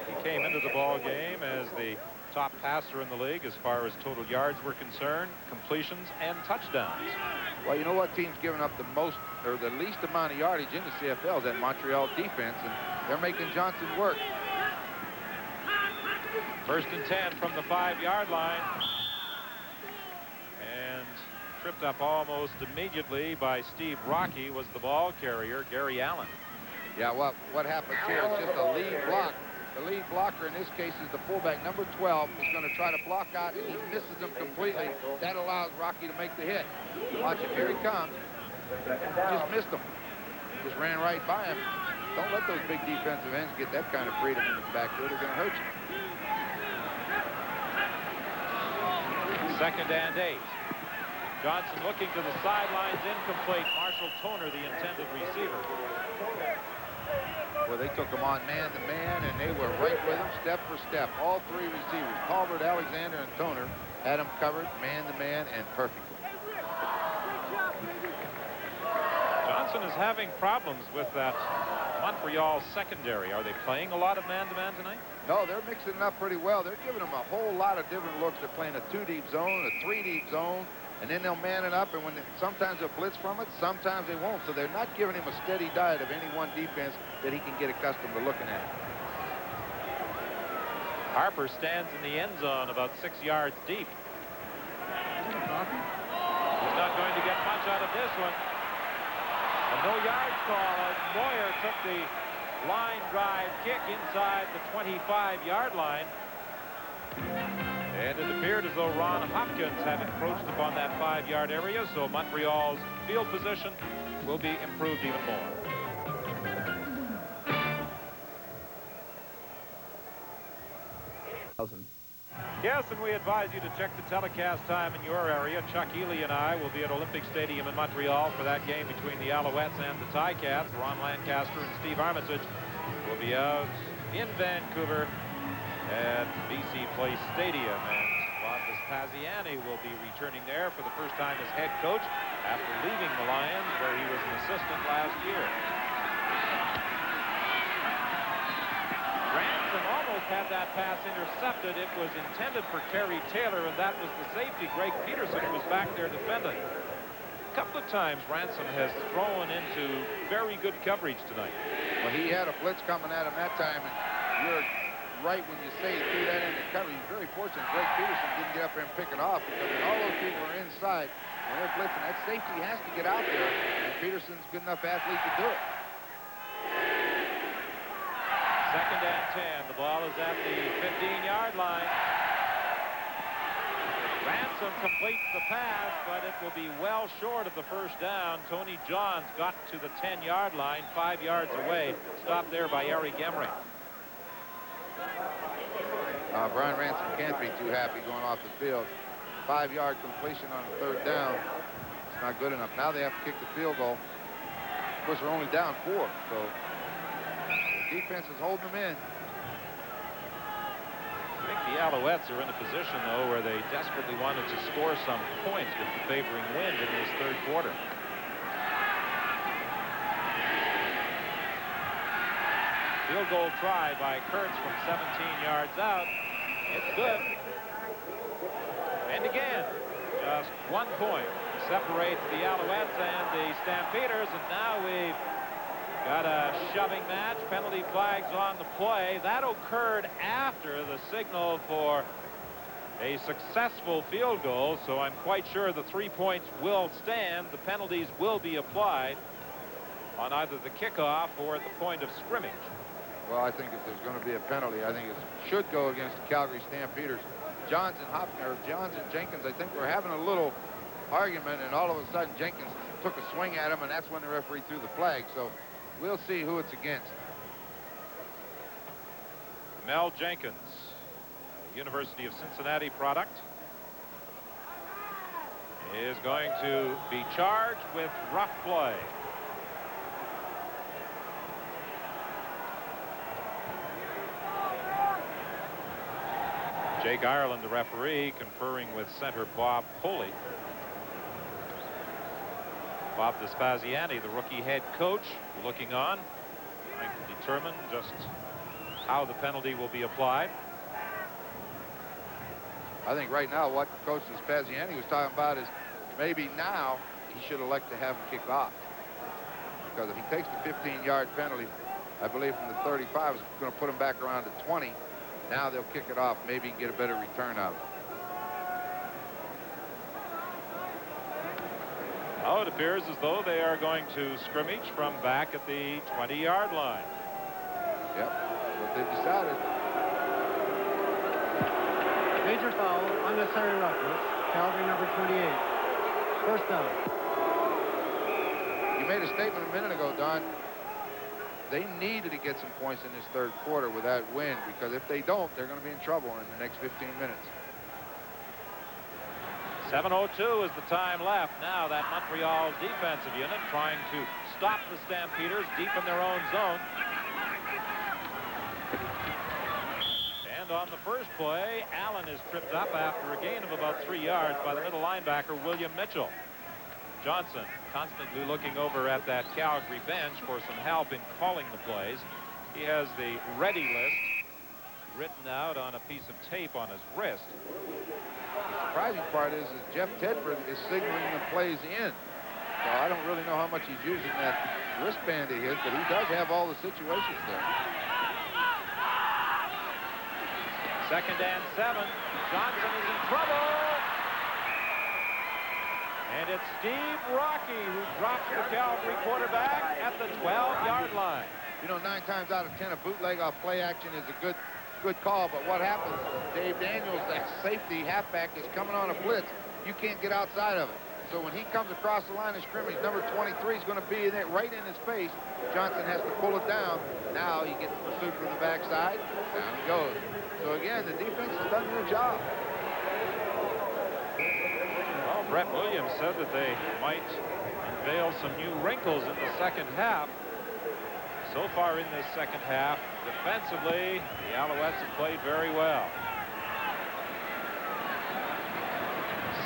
He came into the ball game as the top passer in the league as far as total yards were concerned, completions, and touchdowns. Well, you know what team's giving up the most or the least amount of yardage in the CFL is that Montreal defense, and they're making Johnson work. 1st and 10 from the 5-yard line. And tripped up almost immediately by Steve Rocky was the ball carrier, Gary Allen. Yeah, well, what happens here is just a lead block. The lead blocker in this case is the fullback, number 12, is going to try to block out, and he misses him completely. That allows Rocky to make the hit. Watch it, here he comes. Just missed him. Just ran right by him. Don't let those big defensive ends get that kind of freedom in the backfield. They're going to hurt you. 2nd and 8. Johnson looking to the sidelines, incomplete. Marshall Toner, the intended receiver. Well, they took him on man-to-man, and they were right with him step for step. All 3 receivers, Colbert, Alexander, and Toner, had him covered man-to-man and perfectly. Johnson is having problems with that Montreal secondary. Are they playing a lot of man-to-man tonight? No, they're mixing it up pretty well. They're giving them a whole lot of different looks. They're playing a 2-deep zone, a 3-deep zone, and then they'll man it up, and when sometimes they'll blitz from it, sometimes they won't. So they're not giving him a steady diet of any one defense that he can get accustomed to looking at. Harper stands in the end zone about 6 yards deep. He's not going to get much out of this one. A no yards call as Moyer took the line drive kick inside the 25-yard line. And it appeared as though Ron Hopkins had encroached upon that 5-yard area, so Montreal's field position will be improved even more. Yes, and we advise you to check the telecast time in your area. Chuck Ely and I will be at Olympic Stadium in Montreal for that game between the Alouettes and the Ticats. Ron Lancaster and Steve Armitage will be out in Vancouver at BC Place Stadium. And Bob Vespasiani will be returning there for the first time as head coach after leaving the Lions, where he was an assistant last year. Ransom almost had that pass intercepted. It was intended for Terry Taylor, and that was the safety, Greg Peterson, who was back there defending. A couple of times Ransom has thrown into very good coverage tonight. Well, he had a blitz coming at him that time, and you're right when you say he threw that into cover. He's very fortunate Greg Peterson didn't get up there and pick it off, because when all those people are inside and they're blitzing, that safety has to get out there, and Peterson's a good enough athlete to do it. 2nd and 10. The ball is at the 15-yard line. Ransom completes the pass, but it will be well short of the first down. Tony Johns got to the 10-yard line, 5 yards away. Stopped there by Eric Emery. Brian Ransom can't be too happy going off the field. 5-yard completion on the 3rd down. It's not good enough. Now they have to kick the field goal. Of course, they're only down 4, so the defense is holding them in. I think the Alouettes are in a position, though, where they desperately wanted to score some points with the favoring wind in this 3rd quarter. Field goal try by Kurtz from 17 yards out. It's good. And again, just 1 point separates the Alouettes and the Stampeders, and now we've got a shoving match. Penalty flags on the play. That occurred after the signal for a successful field goal, so I'm quite sure the 3 points will stand. The penalties will be applied on either the kickoff or at the point of scrimmage. Well, I think if there's going to be a penalty, I think it should go against the Calgary Stampeders. Johns and Jenkins, I think, were having a little argument, and all of a sudden Jenkins took a swing at him, and that's when the referee threw the flag. So we'll see who it's against. Mel Jenkins, University of Cincinnati product, is going to be charged with rough play. Jake Ireland, the referee, conferring with center Bob Foley. Bob Vespasiani, the rookie head coach, looking on, trying to determine just how the penalty will be applied. I think right now what Coach Vespasiani was talking about is maybe now he should elect to have him kick off. Because if he takes the 15-yard penalty, I believe from the 35, it's going to put him back around to 20. Now they'll kick it off. Maybe he can get a better return out of it. Oh, it appears as though they are going to scrimmage from back at the 20-yard line. Yep, that's what they've decided. Major foul, unnecessary roughness. Calgary number 28. First down. You made a statement a minute ago, Don. They needed to get some points in this 3rd quarter with that win, because if they don't, they're going to be in trouble in the next 15 minutes. 7:02 is the time left. Now that Montreal defensive unit trying to stop the Stampeders deep in their own zone. And on the first play, Allen is tripped up after a gain of about 3 yards by the middle linebacker, William Mitchell. Johnson constantly looking over at that Calgary bench for some help in calling the plays. He has the ready list written out on a piece of tape on his wrist. The surprising part is Jeff Tedford is signaling the plays in. So I don't really know how much he's using that wristband of his, but he does have all the situations there. 2nd and 7. Johnson is in trouble. And it's Steve Rocky who drops the Calgary quarterback at the 12-yard line. You know, 9 times out of 10, a bootleg off play action is a good good call, but what happens, Dave Daniels, that safety halfback, is coming on a blitz. You can't get outside of it. So when he comes across the line of scrimmage, number 23 is going to be in it right in his face. Johnson has to pull it down. Now he gets pursued from the backside. Down he goes. So again, the defense has done their job. Well, Brett Williams said that they might unveil some new wrinkles in the second half. So far in this second half, defensively, the Alouettes have played very well.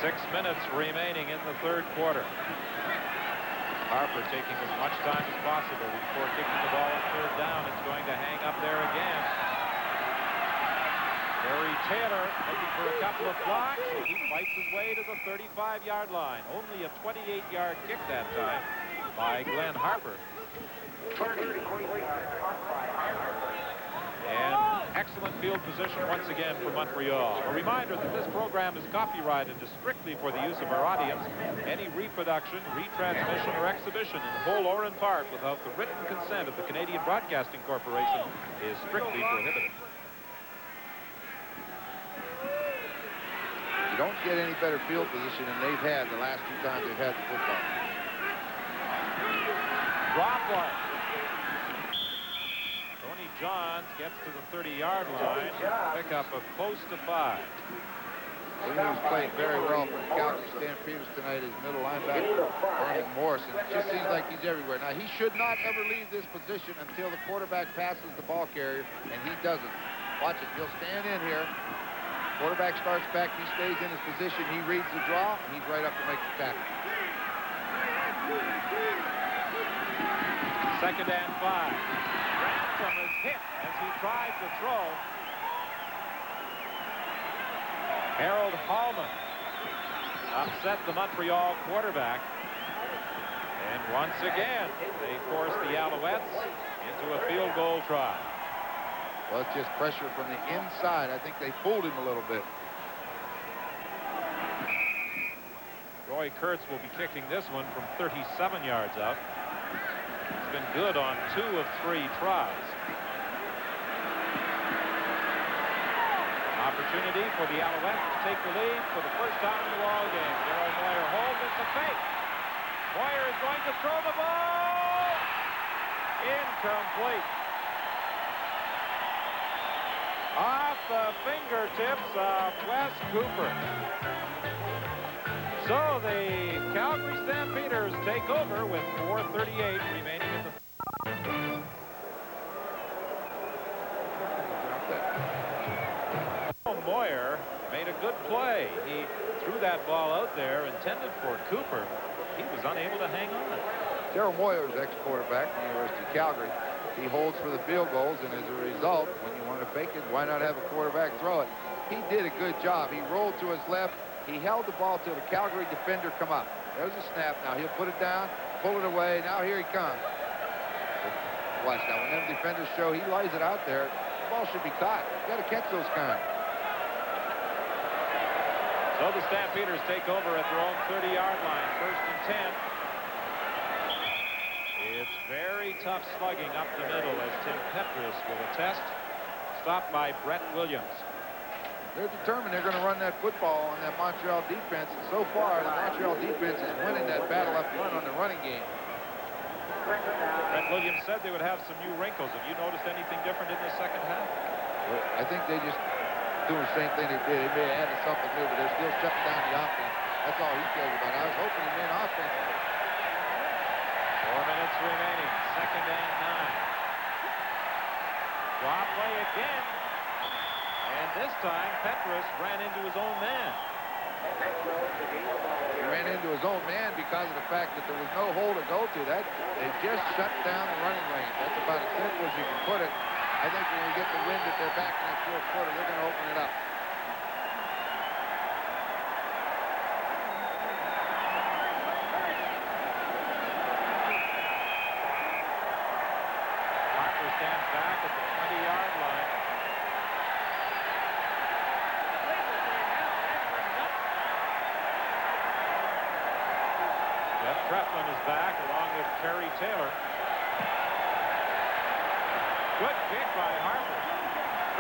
6 minutes remaining in the third quarter. Harper taking as much time as possible before kicking the ball on third down. It's going to hang up there again. Terry Taylor looking for a couple of blocks. He fights his way to the 35-yard line. Only a 28-yard kick that time by Glenn Harper. And excellent field position once again for Montreal. A reminder that this program is copyrighted strictly for the use of our audience. Any reproduction, retransmission, or exhibition in whole or in part without the written consent of the Canadian Broadcasting Corporation is strictly prohibited. You don't get any better field position than they've had the last 2 times they've had the football. Drop play. Tony Johns gets to the 30-yard line. Pick up of close to 5. Who's played very well for the Calgary Stampeders tonight is middle linebacker Vernon Morrison. It just seems like he's everywhere. Now, he should not ever leave this position until the quarterback passes the ball carrier, and he doesn't. Watch it. He'll stand in here. Quarterback starts back. He stays in his position. He reads the draw, and he's right up to make the tackle. 2nd and 5. Ransom is hit as he tried to throw. Harold Hallman upset the Montreal quarterback. And once again, they force the Alouettes into a field goal try. Well, it's just pressure from the inside. I think they fooled him a little bit. Roy Kurtz will be kicking this one from 37 yards out. He's been good on 2 of 3 tries. Opportunity for the Alouettes to take the lead for the first time in the ball game. Daryl Moyer holds. It's a fake. Moyer is going to throw the ball. Incomplete. Off the fingertips of Wes Cooper. So the Calgary Stampeders take over with 4:38 remaining in the Moyer made a good play. He threw that ball out there intended for Cooper. He was unable to hang on. Daryl Moyer is ex-quarterback from the University of Calgary. He holds for the field goals, and as a result, when you want to fake it, why not have a quarterback throw it? He did a good job. He rolled to his left. He held the ball till the Calgary defender come up. There's a snap. Now he'll put it down, pull it away. Now here he comes. Watch now. When them defenders show, he lays it out there. The ball should be caught. You got to catch those kind. So the Stampeders take over at their own 30-yard line. 1st and 10. It's very tough slugging up the middle as Tim Petrus will attest. Stopped by Brett Williams. They're determined they're going to run that football on that Montreal defense. And so far, the Montreal defense is winning that battle up front on the running game. Brett Williams said they would have some new wrinkles. Have you noticed anything different in the second half? Well, I think they just doing the same thing they did. They may have added something new, but they're still shutting down the offense. That's all he cares about. I was hoping he meant offense. 4 minutes remaining. 2nd and 9. Drop play again. And this time, Petrus ran into his own man. He ran into his own man because of the fact that there was no hole to go to. That they just shut down the running lane. That's about as simple as you can put it. I think when we get the wind at their back in that 4th quarter, they're going to open it up. Harper stands back at the 20-yard line. Jeff Treplin is back along with Terry Taylor. Good kick by Harper.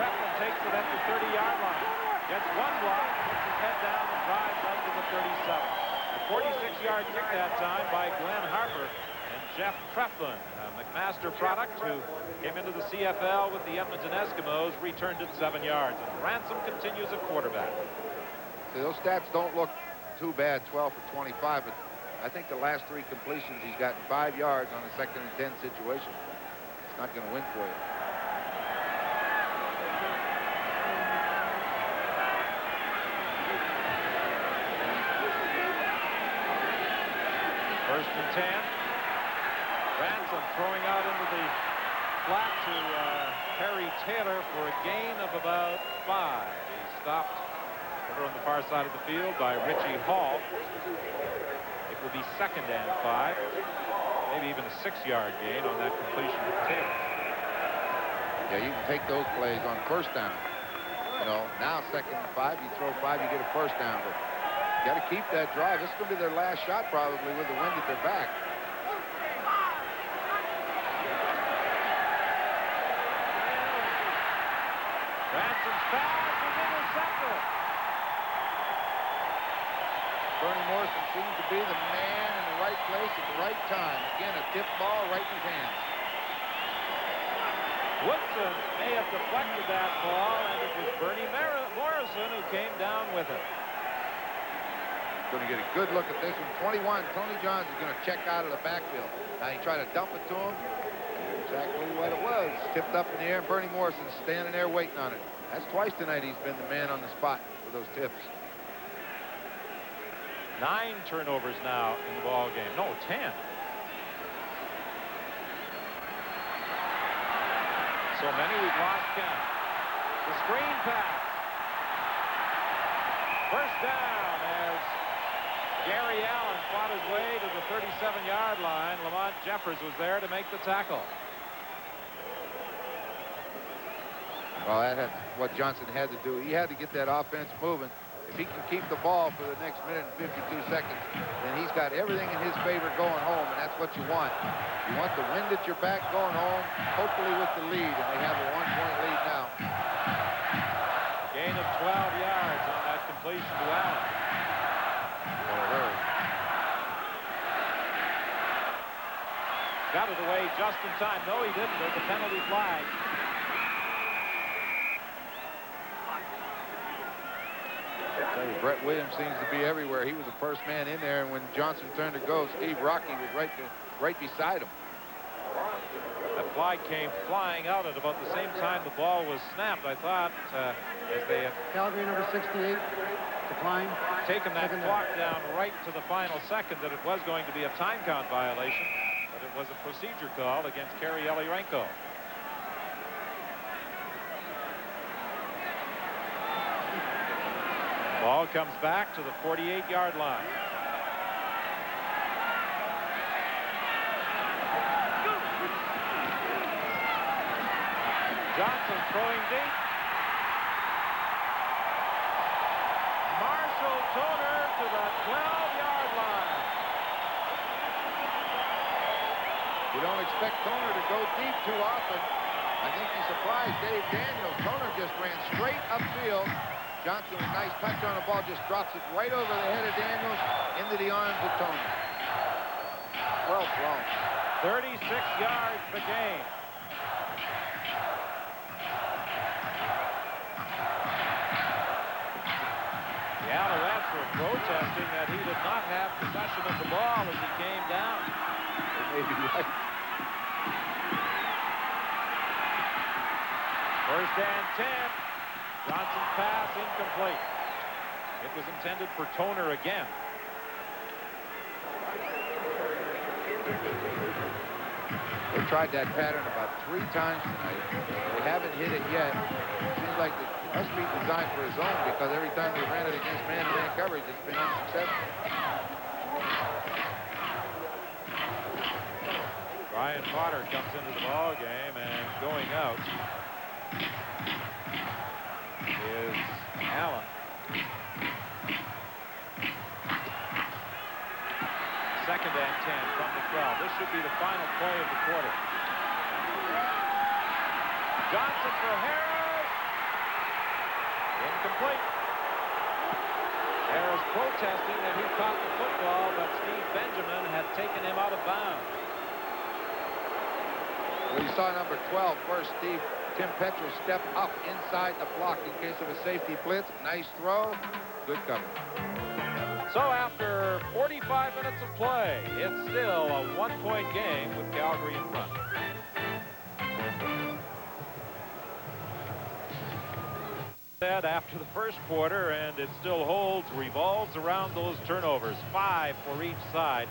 Treflin takes it at the 30-yard line. Gets one block, puts his head down, and drives out to the 37. A 46-yard kick that time by Glenn Harper and Jeff Treflin, a McMaster product who came into the CFL with the Edmonton Eskimos, returned it 7 yards. And Ransom continues at quarterback. See, those stats don't look too bad, 12 for 25, but I think the last 3 completions, he's gotten 5 yards on a 2nd and 10 situation. It's not going to win for you. First and 10. Ransom throwing out into the flat to Harry Taylor for a gain of about 5. He stopped over on the far side of the field by Richie Hall. It will be 2nd and 5. Maybe even a 6-yard gain on that completion to Taylor. Yeah, you can take those plays on first down. You know, now 2nd and 5, you throw 5, you get a first down. But you got to keep that drive. This is going to be their last shot probably with the wind at their back. Ransom's pass is intercepted. Bernie Morrison seems to be the man in the right place at the right time. Again, a tip ball right in his hands. Woodson may have deflected that ball, and it was Bernie Morrison who came down with it. Going to get a good look at this one. 21, Tony Johns is going to check out of the backfield. Now he tried to dump it to him. Exactly what it was. Tipped up in the air, and Bernie Morrison's standing there waiting on it. That's twice tonight he's been the man on the spot for those tips. 9 turnovers now in the ball game. No, 10. So many we've lost count. The screen pass. First down as Gary Allen fought his way to the 37-yard line. Lamont Jeffers was there to make the tackle. Well, that's what Johnson had to do. He had to get that offense moving. If he can keep the ball for the next minute and 52 seconds, then he's got everything in his favor going home, and that's what you want. You want the wind at your back going home, hopefully with the lead, and they have a 1-point lead now. Gain of 12 yards on that completion to Allen. Got it away just in time. No, he didn't. There's a penalty flag. I tell you, Brett Williams seems to be everywhere. He was the first man in there, and when Johnson turned to go, Steve Rocky was right beside him. That flag came flying out at about the same time the ball was snapped. I thought as they had Calgary number 68, decline. taken that clock down right to the final second that it was going to be a time count violation, but it was a procedure call against Kerry Elirenko. Ball comes back to the 48-yard line. Johnson throwing deep. Marshall Toner to the 12-yard line. You don't expect Toner to go deep too often. I think he surprised Dave Daniels. Toner just ran straight upfield. Johnson with a nice touch on the ball, just drops it right over the head of Daniels into the arms of Toner. Well thrown. 36 yards the game. The Alouettes were protesting that he did not have possession of the ball as he came down. They may be right. First and 10. Johnson's pass incomplete. It was intended for Toner again. They tried that pattern about 3 times tonight. They haven't hit it yet. It seems like it must be designed for a zone because every time they ran it against man-to-man coverage, it's been unsuccessful. Brian Potter comes into the ball game, and going out is Allen. Second and 10 from the 12. This should be the final play of the quarter. Johnson for Harris. Incomplete. Harris protesting that he caught the football, but Steve Benjamin had taken him out of bounds. We saw number 12 first. Tim Petro step up inside the block in case of a safety blitz. Nice throw. Good cover. So after 45 minutes of play, it's still a one-point game with Calgary in front. After the first quarter, and it still revolves around those turnovers. 5 for each side.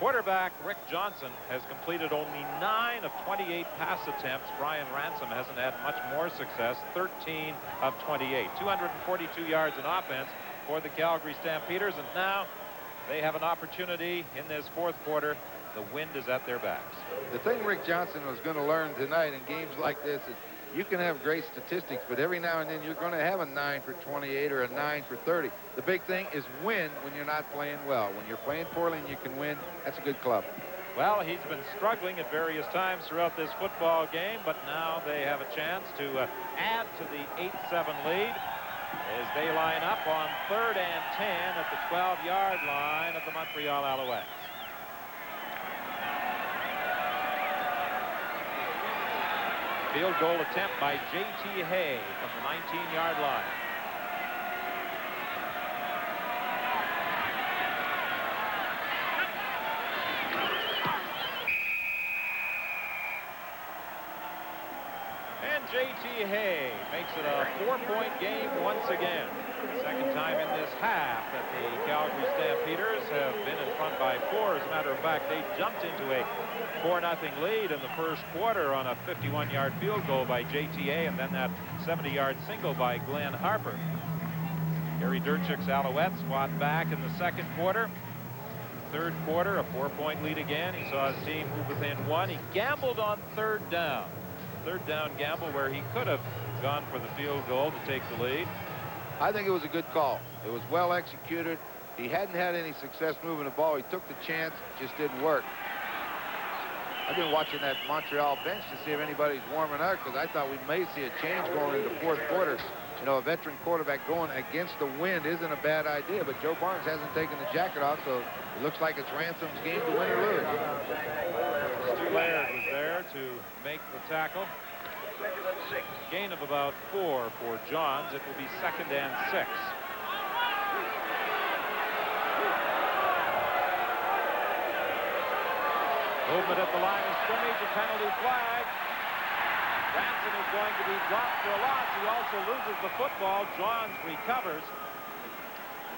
Quarterback Rick Johnson has completed only 9 of 28 pass attempts. Brian Ransom hasn't had much more success. 13 of 28. 242 yards in offense for the Calgary Stampeders, and now they have an opportunity in this fourth quarter. The wind is at their backs. The thing Rick Johnson was going to learn tonight in games like this is you can have great statistics, but every now and then you're going to have a 9 for 28 or a 9 for 30. The big thing is win when you're not playing well. When you're playing poorly and you can win, that's a good club. Well, he's been struggling at various times throughout this football game, but now they have a chance to add to the 8-7 lead as they line up on 3rd and 10 at the 12-yard line of the Montreal Alouettes. Field goal attempt by J.T. Hay from the 19-yard line. And J.T. Hay makes it a 4-point game once again. Second time in this half that the Calgary Stampeders have been in front by 4. As a matter of fact, they jumped into a 4-0 lead in the first quarter on a 51-yard field goal by JTA, and then that 70-yard single by Glenn Harper. Gary Durchik's Alouettes fought back in the second quarter. Third quarter, a 4-point lead again. He saw his team move within 1. He gambled on 3rd down. 3rd down gamble where he could have gone for the field goal to take the lead. I think it was a good call. It was well executed. He hadn't had any success moving the ball. He took the chance, just didn't work. I've been watching that Montreal bench to see if anybody's warming up, because I thought we may see a change going into fourth quarter. You know, a veteran quarterback going against the wind isn't a bad idea, but Joe Barnes hasn't taken the jacket off, so it looks like it's Ransom's game to win or lose. Stu Laird was there to make the tackle. Gain of about 4 for Johns. It will be 2nd and 6. Movement at the line of scrimmage, a penalty flag. Ransom is going to be dropped for a loss. He also loses the football. Johns recovers.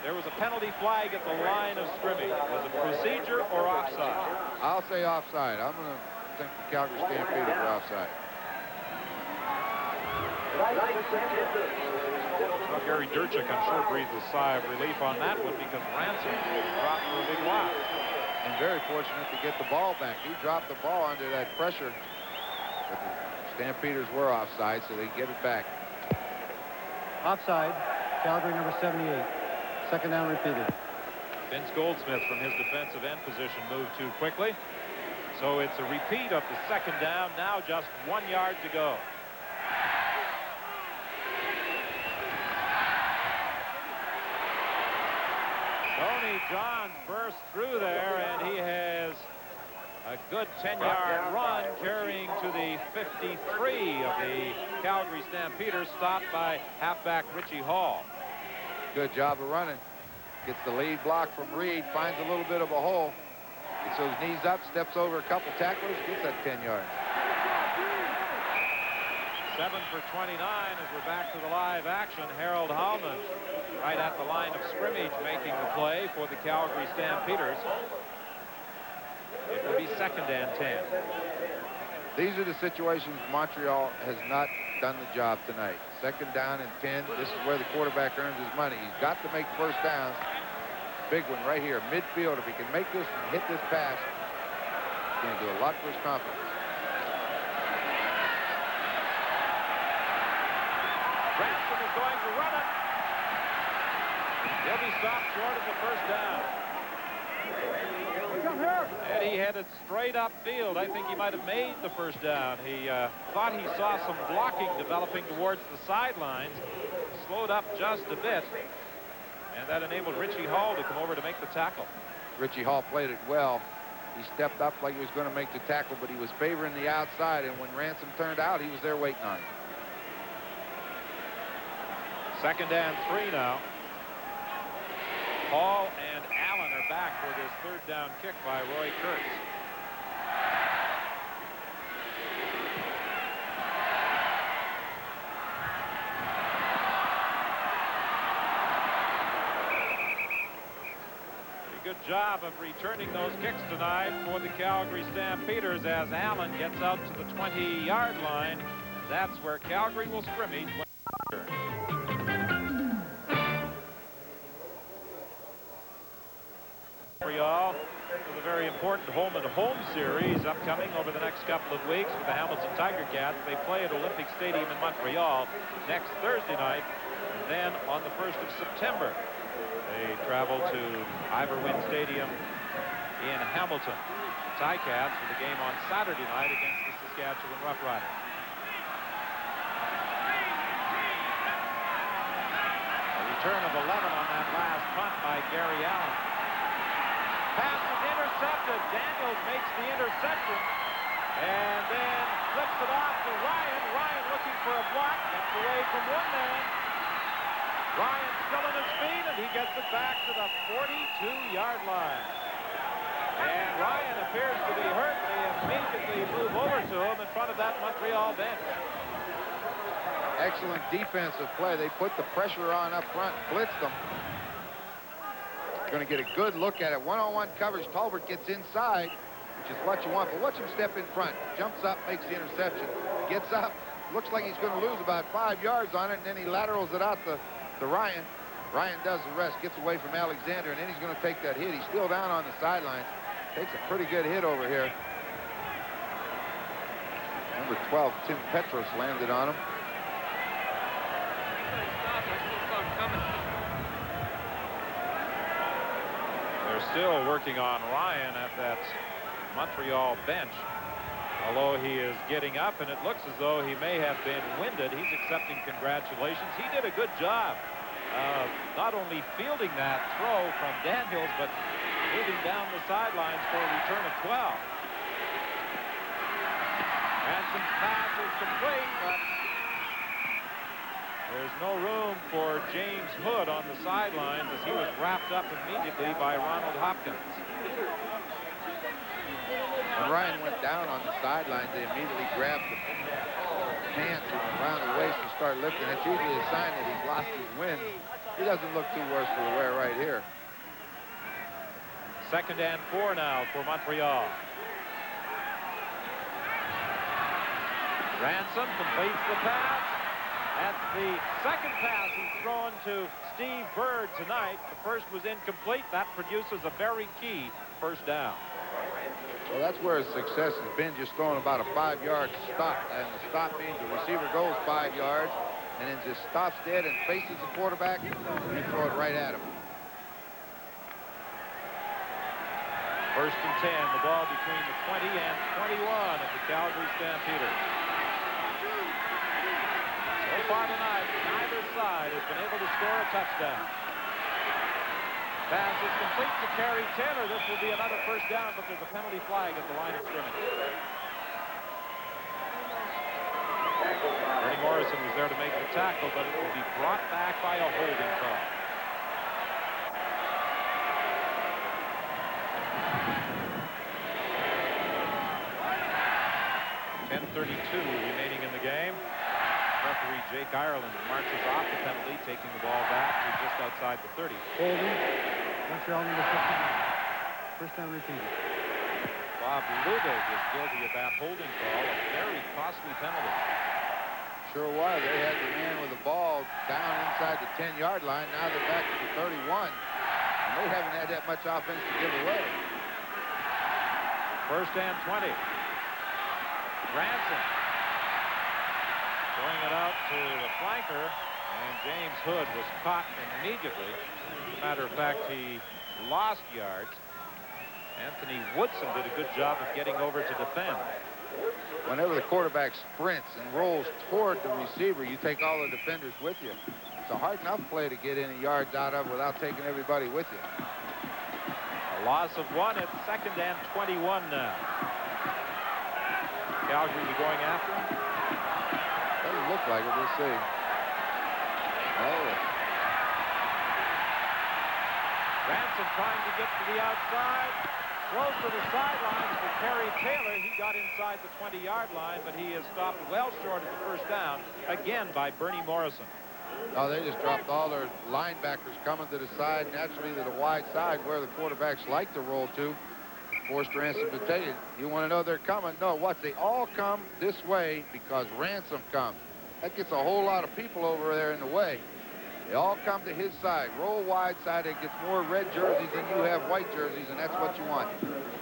There was a penalty flag at the line of scrimmage. Was it procedure or offside? I'll say offside. I'm going to think the Calgary Stampeders are offside. Well, Gary Durchik, I'm sure, breathed a sigh of relief on that one because Ransom dropped for a big loss. And very fortunate to get the ball back. He dropped the ball under that pressure. But the Stampeders were offside, so they get it back. Offside, Calgary number 78. 2nd down repeated. Vince Goldsmith from his defensive end position moved too quickly. So it's a repeat of the 2nd down. Now just 1 yard to go. Tony Johns burst through there, and he has a good 10-yard run carrying to the 53 of the Calgary Stampeders, stopped by halfback Richie Hall. Good job of running. Gets the lead block from Reed, finds a little bit of a hole. Gets those knees up, steps over a couple tacklers, gets that 10 yards. 7 for 29 as we're back to the live action. Harold Hallman right at the line of scrimmage making the play for the Calgary Stampeders. It will be 2nd and 10. These are the situations Montreal has not done the job tonight. 2nd down and 10. This is where the quarterback earns his money. He's got to make first downs. Big one right here, midfield. If he can make this and hit this pass, he's going to do a lot for his confidence. Ransom is going to run it. He'll be stopped short of the first down. And he headed straight upfield. I think he might have made the first down. He thought he saw some blocking developing towards the sidelines. Slowed up just a bit. And that enabled Richie Hall to come over to make the tackle. Richie Hall played it well. He stepped up like he was going to make the tackle, but he was favoring the outside, and when Ransom turned out, he was there waiting on him. 2nd and 3 now. Hall and Allen are back for this 3rd down kick by Roy Kurtz. Good job of returning those kicks tonight for the Calgary Stampeders as Allen gets out to the 20-yard line. That's where Calgary will scrimmage. Montreal with a very important home-and-home series upcoming over the next couple of weeks with the Hamilton Tiger Cats. They play at Olympic Stadium in Montreal next Thursday night, and then on the 1st of September. They travel to Iverwin Stadium in Hamilton. Ticats with a game on Saturday night against the Saskatchewan Roughriders. A return of 11 on that last punt by Gary Allen. Pass is intercepted. Daniels makes the interception and then flips it off to Ryan. Ryan looking for a block. Gets away from one man. Ryan still on his feet, and he gets it back to the 42-yard line. And Ryan appears to be hurt. They immediately move over to him in front of that Montreal bench. Excellent defensive play. They put the pressure on up front, blitzed them. Going to get a good look at it. One-on-one coverage. Tolbert gets inside, which is what you want, but watch him step in front. Jumps up, makes the interception. Gets up. Looks like he's going to lose about 5 yards on it, and then he laterals it out to Ryan. Ryan does the rest, gets away from Alexander, and then he's going to take that hit. He's still down on the sidelines. Takes a pretty good hit over here. Number 12, Tim Petros, landed on him. They're still working on Ryan at that Montreal bench. Although he is getting up, and it looks as though he may have been winded, he's accepting congratulations. He did a good job of not only fielding that throw from Daniels, but moving down the sidelines for a return of 12. Ransom's pass is complete, but there's no room for James Hood on the sidelines as he was wrapped up immediately by Ronald Hopkins. When Ryan went down on the sidelines, they immediately grabbed the pants and around the waist and started lifting. It's usually a sign that he's lost his wind. He doesn't look too worse for the wear right here. 2nd and 4 now for Montreal. Ransom completes the pass. That's the 2nd pass he's thrown to Steve Bird tonight. The first was incomplete. That produces a very key 1st down. Well, that's where his success has been, just throwing about a 5-yard stop. And the stop means the receiver goes 5 yards and then just stops dead and faces the quarterback, and you throw it right at him. 1st and 10, the ball between the 20 and 21 of the Calgary Stampeders. So far tonight, neither side has been able to score a touchdown. Pass is complete to Kerry Taylor. This will be another 1st down, but there's a penalty flag at the line of scrimmage. Bernie Morrison was there to make the tackle, but it will be brought back by a holding call. .10:32 remaining in the game. Referee Jake Ireland marches off the penalty, taking the ball back to just outside the 30. Holding. Montreal number 15. 1st down receiver. Bob Lubig is guilty of that holding call, a very costly penalty. Sure was. They had the man with the ball down inside the 10-yard line. Now they're back to the 31. And they haven't had that much offense to give away. 1st and 20. Ransom throwing it out to the flanker, and James Hood was caught immediately. As a matter of fact, he lost yards. Anthony Woodson did a good job of getting over to defend. Whenever the quarterback sprints and rolls toward the receiver, you take all the defenders with you. It's a hard enough play to get any yards out of without taking everybody with you. A loss of 1 at 2nd and 21 now. Calgary be going after him. Doesn't look like it. We'll see. Oh. Ransom trying to get to the outside. Throws to the sidelines for Kerry Taylor. He got inside the 20-yard line, but he is stopped well short of the first down, again by Bernie Morrison. Oh, they just dropped all their linebackers coming to the side, naturally to the wide side where the quarterbacks like to roll to. Forced Ransom to take it. You want to know they're coming? No, what? They all come this way because Ransom comes. That gets a whole lot of people over there in the way. They all come to his side. Roll wide side. It gets more red jerseys than you have white jerseys, and that's what you want.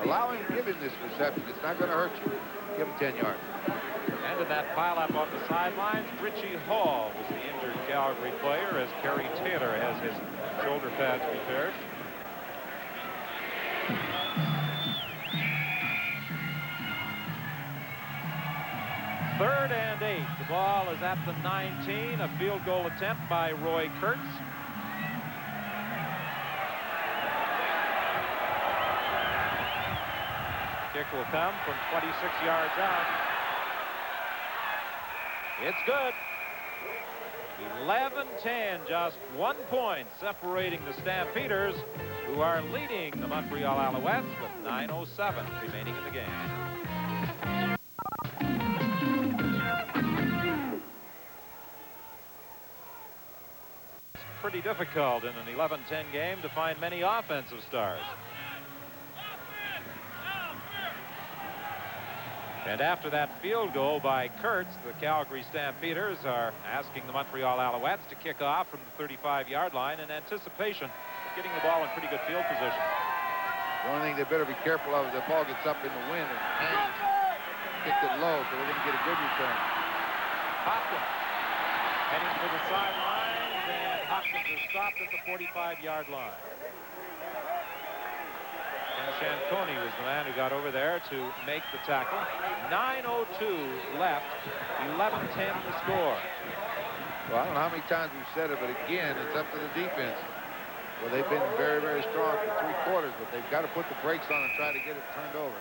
Allow him to give him this reception. It's not going to hurt you. Give him 10 yards. And in that pileup on the sidelines, Richie Hall was the injured Calgary player as Kerry Taylor has his shoulder pads repaired. Third and 8. The ball is at the 19. A field goal attempt by Roy Kurtz. Kick will come from 26 yards out. It's good. 11-10, just 1 point separating the Stampeders, who are leading the Montreal Alouettes with 9:07 remaining in the game. It's pretty difficult in an 11-10 game to find many offensive stars. And after that field goal by Kurtz, the Calgary Stampeders are asking the Montreal Alouettes to kick off from the 35-yard line in anticipation of getting the ball in pretty good field position. The only thing they better be careful of is the ball gets up in the wind and hangs. Kicked it low, so they're going to get a good return. Hopkins heading for the sidelines, and Hopkins is stopped at the 45-yard line. Shanconi was the man who got over there to make the tackle. 9:02 left, 11-10 the score. Well, I don't know how many times we've said it, but again, it's up to the defense. Well, they've been very, very strong for 3 quarters, but they've got to put the brakes on and try to get it turned over.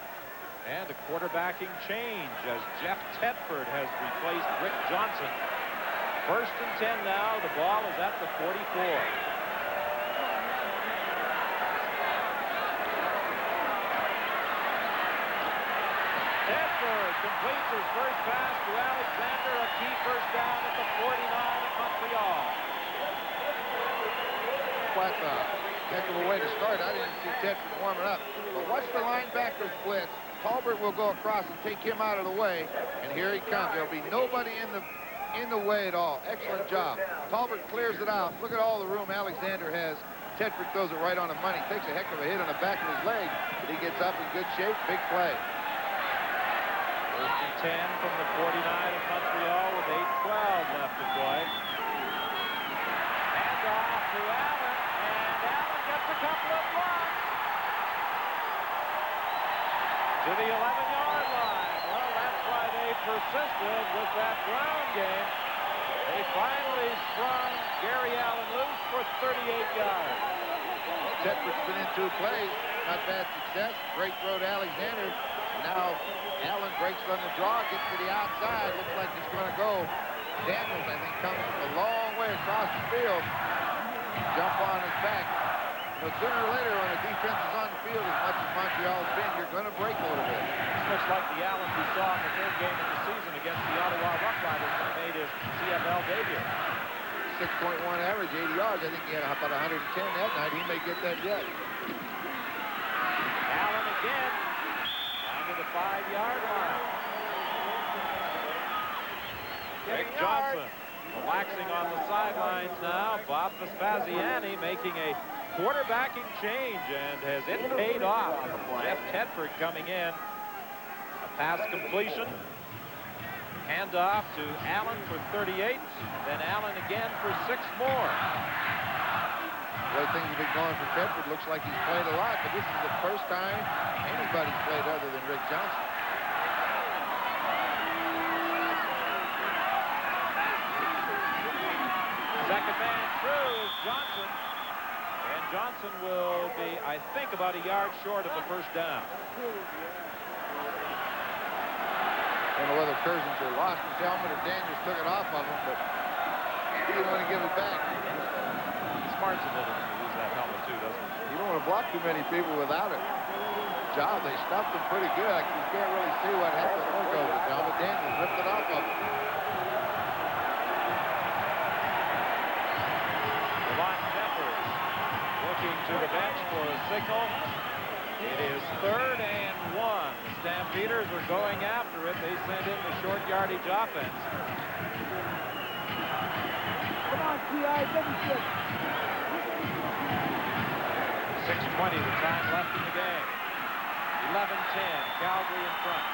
And a quarterbacking change as Jeff Tedford has replaced Rick Johnson. 1st and 10 now. The ball is at the 44. Tedford completes his first pass to Alexander, a key first down at the 49 of Montreal. Quite a heck of a way to start. I didn't see Tedford warming up. But watch the linebackers blitz. Talbert will go across and take him out of the way. And here he comes. There'll be nobody in the way at all. Excellent job. Talbert clears it out. Look at all the room Alexander has. Tedford throws it right on the money. Takes a heck of a hit on the back of his leg. But he gets up in good shape. Big play. 1st and 10 from the 49 of Montreal with 8:12 left to play. Hand off to Allen, and Allen gets a couple of blocks to the 11-yard line. Well, that's why they persisted with that ground game. They finally sprung Gary Allen loose for 38 yards. Tedford's been in 2 plays. Not bad success. Great throw to Alexander. Now Allen breaks on the draw, gets to the outside. Looks like he's going to go. Daniels, I think, comes from a long way across the field. Jump on his back. But sooner or later, when the defense is on the field, as much as Montreal's been, you're going to break a little bit. This looks like the Allen we saw in the 3rd game of the season against the Ottawa Roughriders when he made his CFL debut. 6.1 average, 80 yards. I think he had about 110 that night. He may get that yet. Allen again. To the 5-yard line. Rick Johnson relaxing on the sidelines now. Bob Vespasiani making a quarterbacking change, and has it paid off? Jeff Tedford coming in. A pass completion. Handoff to Allen for 38. Then Allen again for 6 more. The way things have been going for Tedford, looks like he's played a lot, but this is the first time anybody's played other than Rick Johnson. Second man through is Johnson. And Johnson will be, I think, about a yard short of the first down. I don't know whether Curzons are lost his helmet or Daniels took it off of him, but he didn't want to give it back. Smarts a little when you lose that helmet, too, doesn't he? You don't want to block too many people without it. Job, they stuffed him pretty good. You can't really see what happened. There goes the helmet. Daniels ripped it off of him. Looking to the bench for a signal. It is 3rd and 1. The Stampeders are going after it. They send in the short yardage offense. Come on, T.I. 6:20 the time left in the game. 11-10. Calgary in front.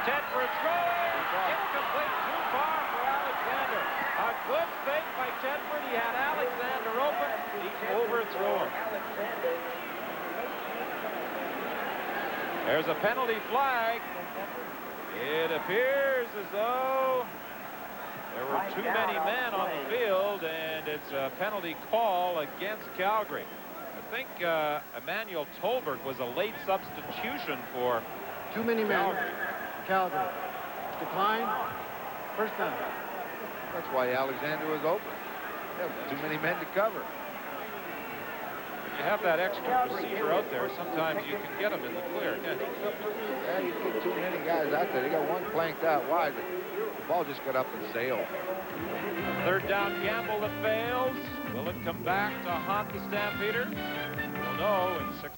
Tedford throwing. Incomplete. Too far for Alexander. A good fake by Tedford. He had Alexander open. He overthrew him. There's a penalty flag. It appears as though there were too many men on the field, and it's a penalty call against Calgary. I think Emmanuel Tolbert was a late substitution for Too many men. Calgary. Decline. First down. That's why Alexander was open. Too many men to cover. When you have that extra receiver out there, sometimes you can get them in the clear. Yeah, you get too many guys out there. They got one flanked out wide, but the ball just got up and sailed. 3rd down gamble that fails. Will it come back to haunt the Stampeders? We'll know in 6.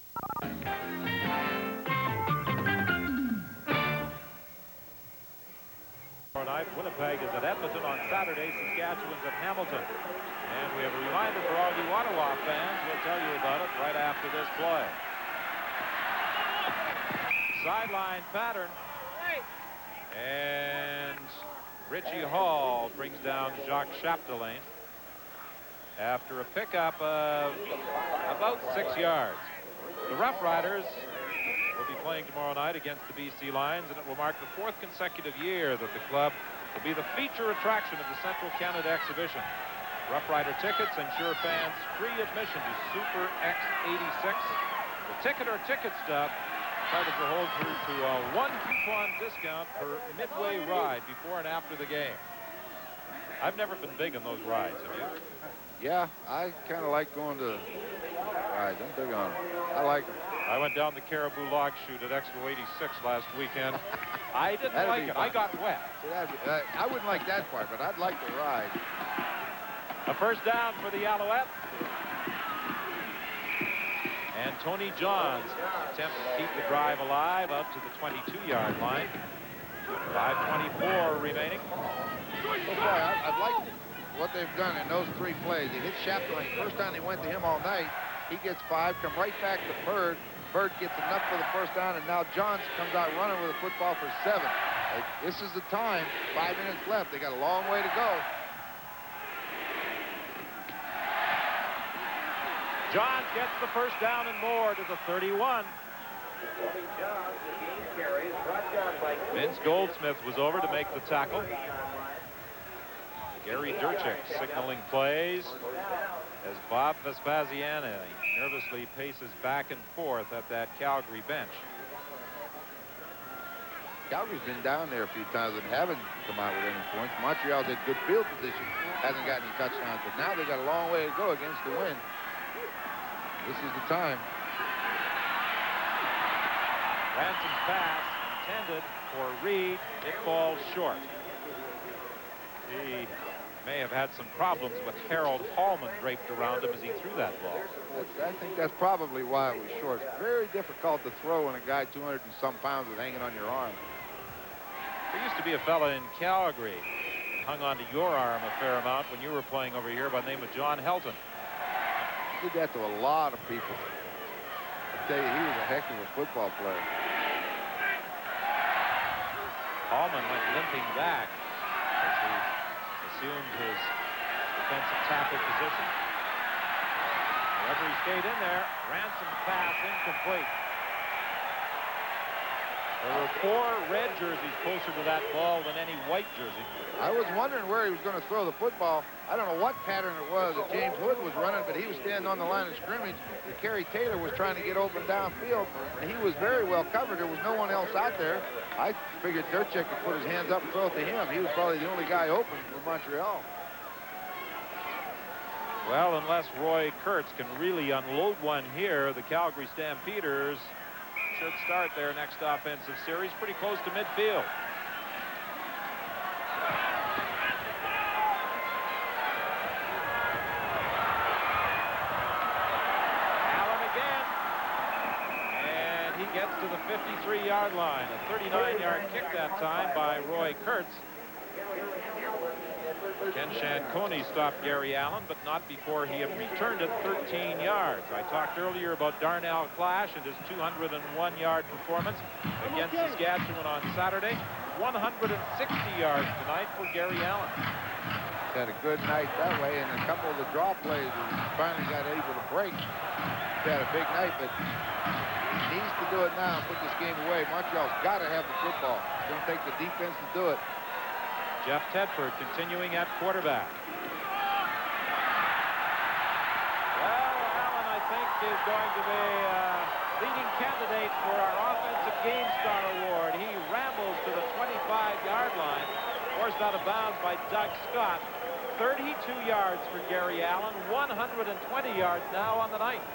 Night, Winnipeg is at Edmonton. On Saturday, Saskatchewan's at Hamilton. And we have a reminder for all you Ottawa fans. We'll tell you about it right after this play. Sideline pattern. And Richie Hall brings down Jacques Chapdelaine after a pickup of about 6 yards. The Rough Riders will be playing tomorrow night against the BC Lions, and it will mark the 4th consecutive year that the club will be the feature attraction of the Central Canada Exhibition. Rough Rider tickets ensure fans free admission to Super X 86. The ticket or ticket stub entitles the hold through to a 1 coupon discount per midway ride before and after the game. I've never been big on those rides, have you? Yeah, I kind of like going to rides. I'm big on them. I like them. I went down the Caribou Log Chute at Expo 86 last weekend. I didn't like it. I got wet. I wouldn't like that part, but I'd like the ride. A first down for the Alouettes. And Tony Johns attempts to keep the drive alive up to the 22-yard line. 5:24 remaining. So far, I've liked what they've done in those 3 plays. They hit Chapdelaine. First time they went to him all night. He gets 5, come right back to Bird. Bird gets enough for the first down, and now Johns comes out running with a football for 7. This is the time. 5 minutes left. They got a long way to go. Johns gets the first down and more to the 31. Vince Goldsmith was over to make the tackle. Gary Durchik signaling plays as Bob Vespasiani nervously paces back and forth at that Calgary bench. Calgary's been down there a few times and haven't come out with any points. Montreal's had good field position, hasn't got any touchdowns, but now they got a long way to go against the wind. This is the time. Ransom's pass intended for Reed. It falls short. He may have had some problems with Harold Hallman draped around him as he threw that ball. I think that's probably why it was short. It's very difficult to throw when a guy 200 and some pounds is hanging on your arm. There used to be a fella in Calgary hung onto your arm a fair amount when you were playing over here by the name of John Helton. Did that to a lot of people. I tell you, he was a heck of a football player. Hallman went limping back as he assumed his offensive tackle position. However, he stayed in there. Ransom's pass incomplete. There were 4 red jerseys closer to that ball than any white jersey. I was wondering where he was going to throw the football. I don't know what pattern it was that James Hood was running, but he was standing on the line of scrimmage. And Kerry Taylor was trying to get open downfield, and he was very well covered. There was no one else out there. I figured Durchek could put his hands up and throw it to him. He was probably the only guy open for Montreal. Well, unless Roy Kurtz can really unload one here, the Calgary Stampeders should start their next offensive series pretty close to midfield. Allen again. And he gets to the 53-yard line. A 39-yard kick that time by Roy Kurtz. Ken Shanconi stopped Gary Allen, but not before he had returned it 13 yards. I talked earlier about Darnell Clash and his 201-yard performance against Saskatchewan on Saturday. 160 yards tonight for Gary Allen. He's had a good night that way, and a couple of the draw plays he finally got able to break. He's had a big night, but he needs to do it now and put this game away. Montreal's got to have the football. It's going to take the defense to do it. Jeff Tedford continuing at quarterback. Well, Allen, I think, is going to be leading candidate for our Offensive Game Star Award. He rambles to the 25-yard line, forced out of bounds by Doug Scott. 32 yards for Gary Allen, 120 yards now on the night.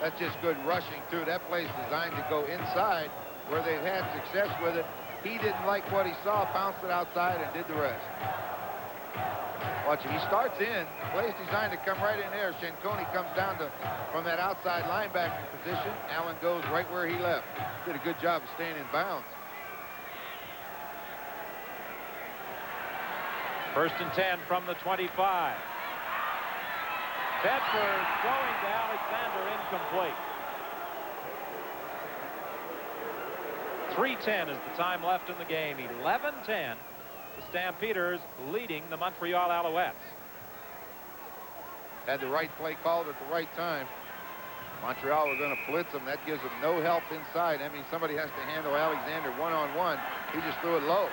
That's just good rushing, too. That play's designed to go inside where they've had success with it. He didn't like what he saw, bounced it outside, and did the rest. Watch it. He starts in. The play's designed to come right in there. Shanconi comes down from that outside linebacker position. Allen goes right where he left. Did a good job of staying in bounds. 1st and 10 from the 25. Tedford throwing to Alexander, incomplete. 3:10 is the time left in the game. 11-10. The Stampeders leading the Montreal Alouettes. Had the right play called at the right time. Montreal were going to blitz him. That gives them no help inside. I mean, somebody has to handle Alexander one-on-one. He just threw it low.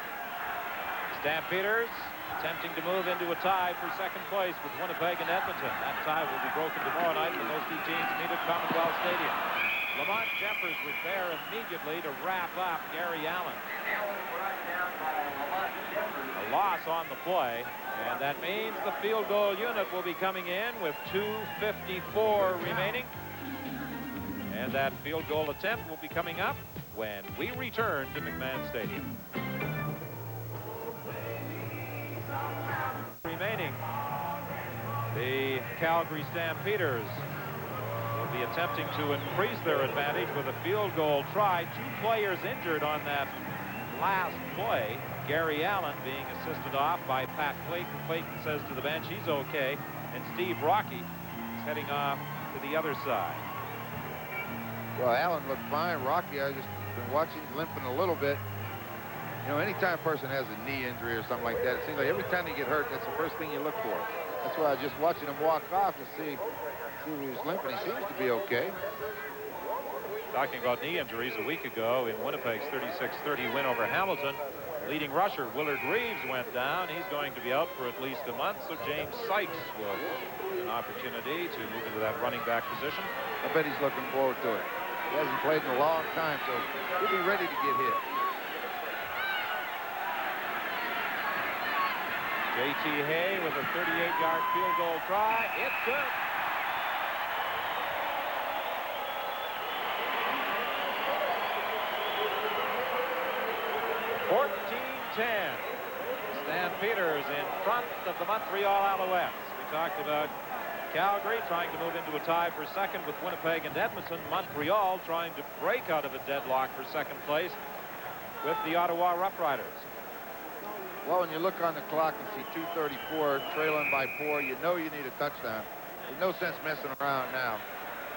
Stampeders attempting to move into a tie for 2nd place with Winnipeg and Edmonton. That tie will be broken tomorrow night when those 2 teams meet at Commonwealth Stadium. Lamont Jeffers was there immediately to wrap up Gary Allen. A loss on the play, and that means the field goal unit will be coming in with 2:54 remaining. And that field goal attempt will be coming up when we return to McMahon Stadium. Remaining, the Calgary Stampeders will be attempting to increase their advantage with a field goal try. 2 players injured on that last play. Gary Allen being assisted off by Pat Clayton. Clayton says to the bench he's okay, and Steve Rocky is heading off to the other side. Well, Allen looked fine. Rocky, I just been watching, limping a little bit. You know, anytime a person has a knee injury or something like that, it seems like every time they get hurt, that's the first thing you look for. That's why I was just watching him walk off to see if he was limping. He seems to be okay. Talking about knee injuries, a week ago in Winnipeg's 36-30 win over Hamilton, leading rusher Willard Reeves went down. He's going to be out for at least a month, so James Sykes will get an opportunity to move into that running back position. I bet he's looking forward to it. He hasn't played in a long time, so he'll be ready to get hit. J.T. Hay with a 38-yard field goal try. It's good. Stampeders in front of the Montreal Alouettes. We talked about Calgary trying to move into a tie for 2nd with Winnipeg and Edmonton. Montreal trying to break out of a deadlock for 2nd place with the Ottawa Roughriders. Well, when you look on the clock and see 2:34 trailing by 4, you know you need a touchdown. There's no sense messing around now.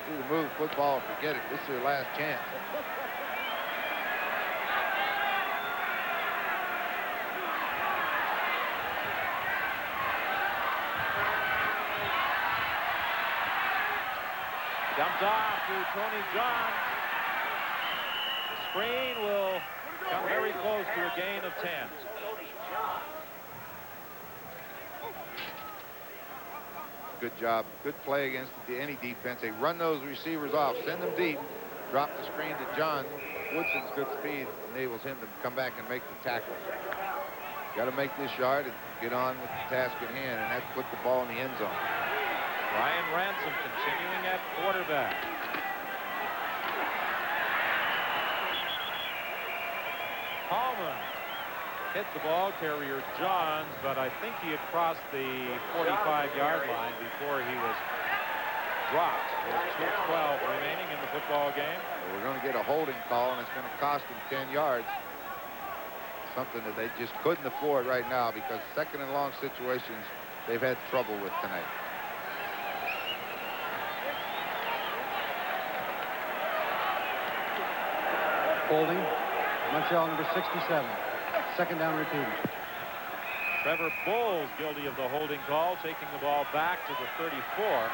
Either move football or forget it. This is your last chance. Dumped off to Tony Johns. The screen will come very close to a gain of 10. Good job. Good play against any defense. They run those receivers off, send them deep, drop the screen to John. Woodson's good speed enables him to come back and make the tackle. Got to make this yard and get on with the task at hand, and that's put the ball in the end zone. Ryan Ransom continuing at quarterback. Hallman hit the ball carrier Johns, but I think he had crossed the 45-yard line before he was dropped. With 2:12 remaining in the football game. Well, we're going to get a holding call, and it's going to cost them 10 yards. Something that they just couldn't afford right now, because second and long situations they've had trouble with tonight. Holding. Montreal number 67. Second down repeated. Trevor Bowles guilty of the holding call, taking the ball back to the 34.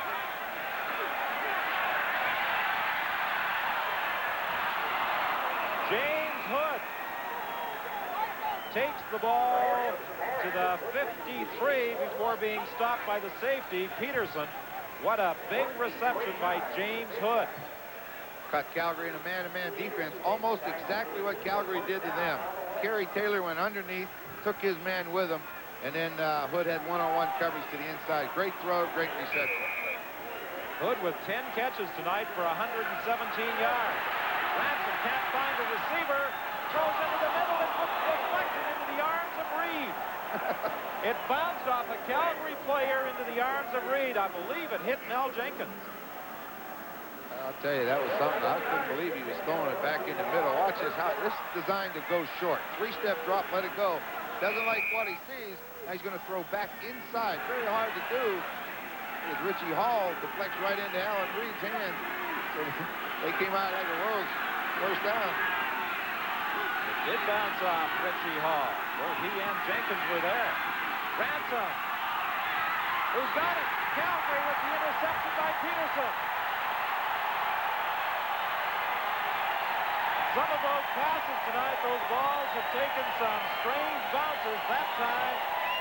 James Hood takes the ball to the 53 before being stopped by the safety, Peterson. What a big reception by James Hood. Cut Calgary in a man-to-man defense, almost exactly what Calgary did to them. Kerry Taylor went underneath, took his man with him, and then Hood had one-on-one coverage to the inside. Great throw, great reception. Hood with 10 catches tonight for 117 yards. Ransom can't find the receiver, throws into the middle and puts deflected into the arms of Reed. It bounced off a Calgary player into the arms of Reed. I believe it hit Mel Jenkins. I'll tell you, that was something. I couldn't believe he was throwing it back in the middle. Watch this. This is designed to go short. Three-step drop, let it go. Doesn't like what he sees. Now he's going to throw back inside. Very hard to do. As Richie Hall deflects right into Alan Reed's hands. So they came out like a rose. First down. It did bounce off Richie Hall. Both he and Jenkins were there. Ransom. Who's got it? Calgary with the interception by Peterson. Some of those passes tonight, those balls have taken some strange bounces, that time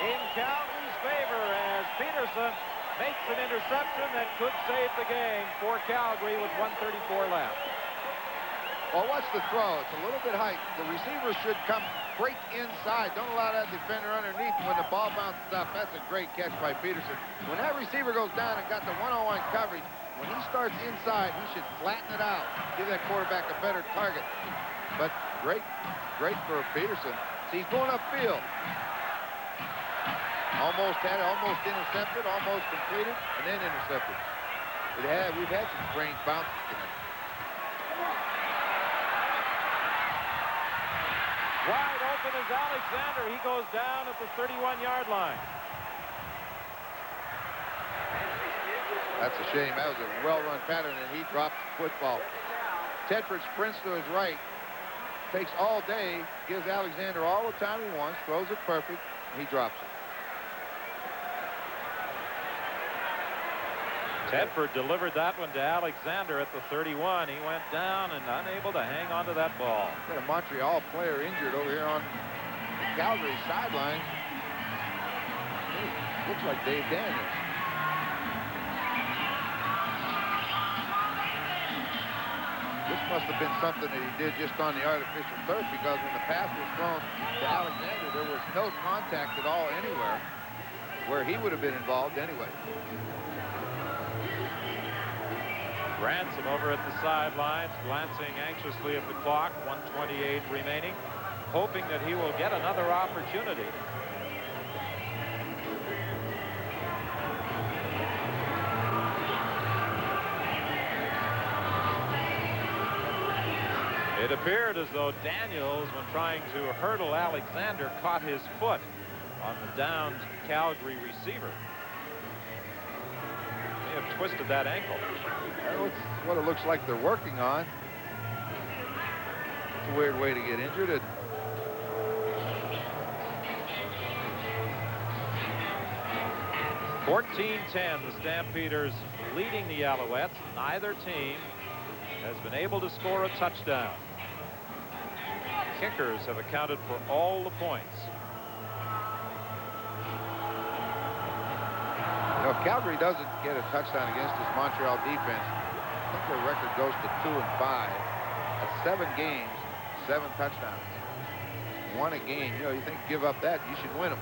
in Calgary's favor, as Peterson makes an interception that could save the game for Calgary with 1:34 left. Well, watch the throw. It's a little bit height. The receiver should come break inside. Don't allow that defender underneath when the ball bounces up. That's a great catch by Peterson. When that receiver goes down and got the one-on-one coverage, when he starts inside, he should flatten it out, give that quarterback a better target. But great for Peterson. See, he's going upfield. Almost had it, almost intercepted, almost completed, and then intercepted. We've had some strange bounces tonight. Wide open is Alexander. He goes down at the 31-yard line. That's a shame. That was a well-run pattern, and he dropped the football. Tedford sprints to his right, takes all day, gives Alexander all the time he wants, throws it perfect, and he drops it. Tedford delivered that one to Alexander at the 31. He went down and unable to hang on to that ball. Got a Montreal player injured over here on Calgary's sideline. Looks like Dave Daniels. This must have been something that he did just on the artificial turf, because when the pass was thrown to Alexander, there was no contact at all anywhere where he would have been involved anyway. Ransom over at the sidelines, glancing anxiously at the clock, 1:28 remaining, hoping that he will get another opportunity. It appeared as though Daniels, when trying to hurdle Alexander, caught his foot on the downed Calgary receiver. May have twisted that ankle. That's what it looks like they're working on. It's a weird way to get injured. 14-10, the Stampeders leading the Alouettes. Neither team has been able to score a touchdown. Kickers have accounted for all the points. You know, Calgary doesn't get a touchdown against this Montreal defense. I think their record goes to 2-5. At 7 games, 7 touchdowns. 1 a game. You know, you think give up that, you should win them.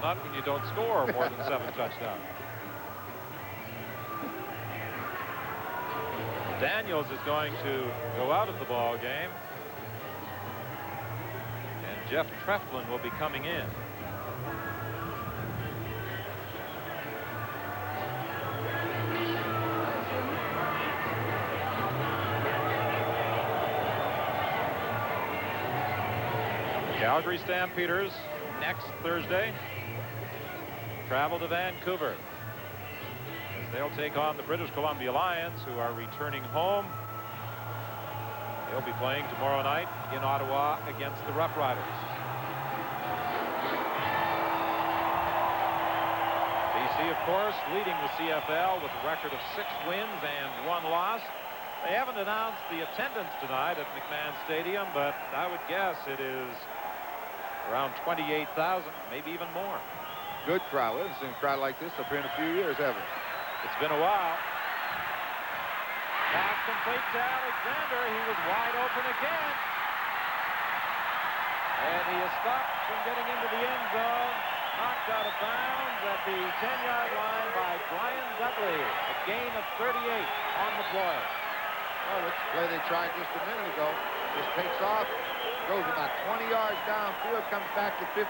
Not when you don't score more than 7 touchdowns. Daniels is going to go out of the ball game. And Jeff Treflin will be coming in. Calgary Stampeders next Thursday travel to Vancouver as they'll take on the British Columbia Lions, who are returning home. They'll be playing tomorrow night in Ottawa against the Rough Riders. BC, of course, leading the CFL with a record of 6 wins and 1 loss. They haven't announced the attendance tonight at McMahon Stadium, but I would guess it is around 28,000, maybe even more. Good crowd. We haven't seen a crowd like this up here in a few years, have we? It's been a while. Pass complete to Alexander. He was wide open again. And he is stopped from getting into the end zone. Knocked out of bounds at the 10-yard line by Brian Dudley. A gain of 38 on the play. Well, this play they tried just a minute ago. Just takes off. Goes about 20 yards downfield, comes back to 15.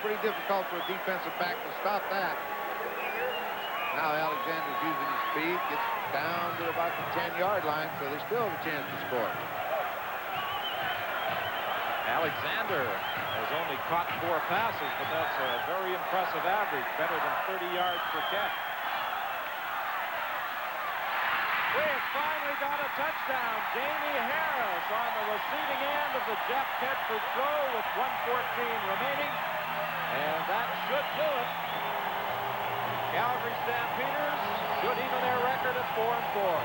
Pretty difficult for a defensive back to stop that. Now Alexander's using his speed, gets down to about the 10-yard line, so they still have a chance to score. Alexander has only caught 4 passes, but that's a very impressive average, better than 30 yards per catch. We have finally got a touchdown. Jamie Harris on the receiving end of the Jeff Tedford throw with 1:14 remaining. And that should do it. Calgary Stampeders should even their record at 4-4.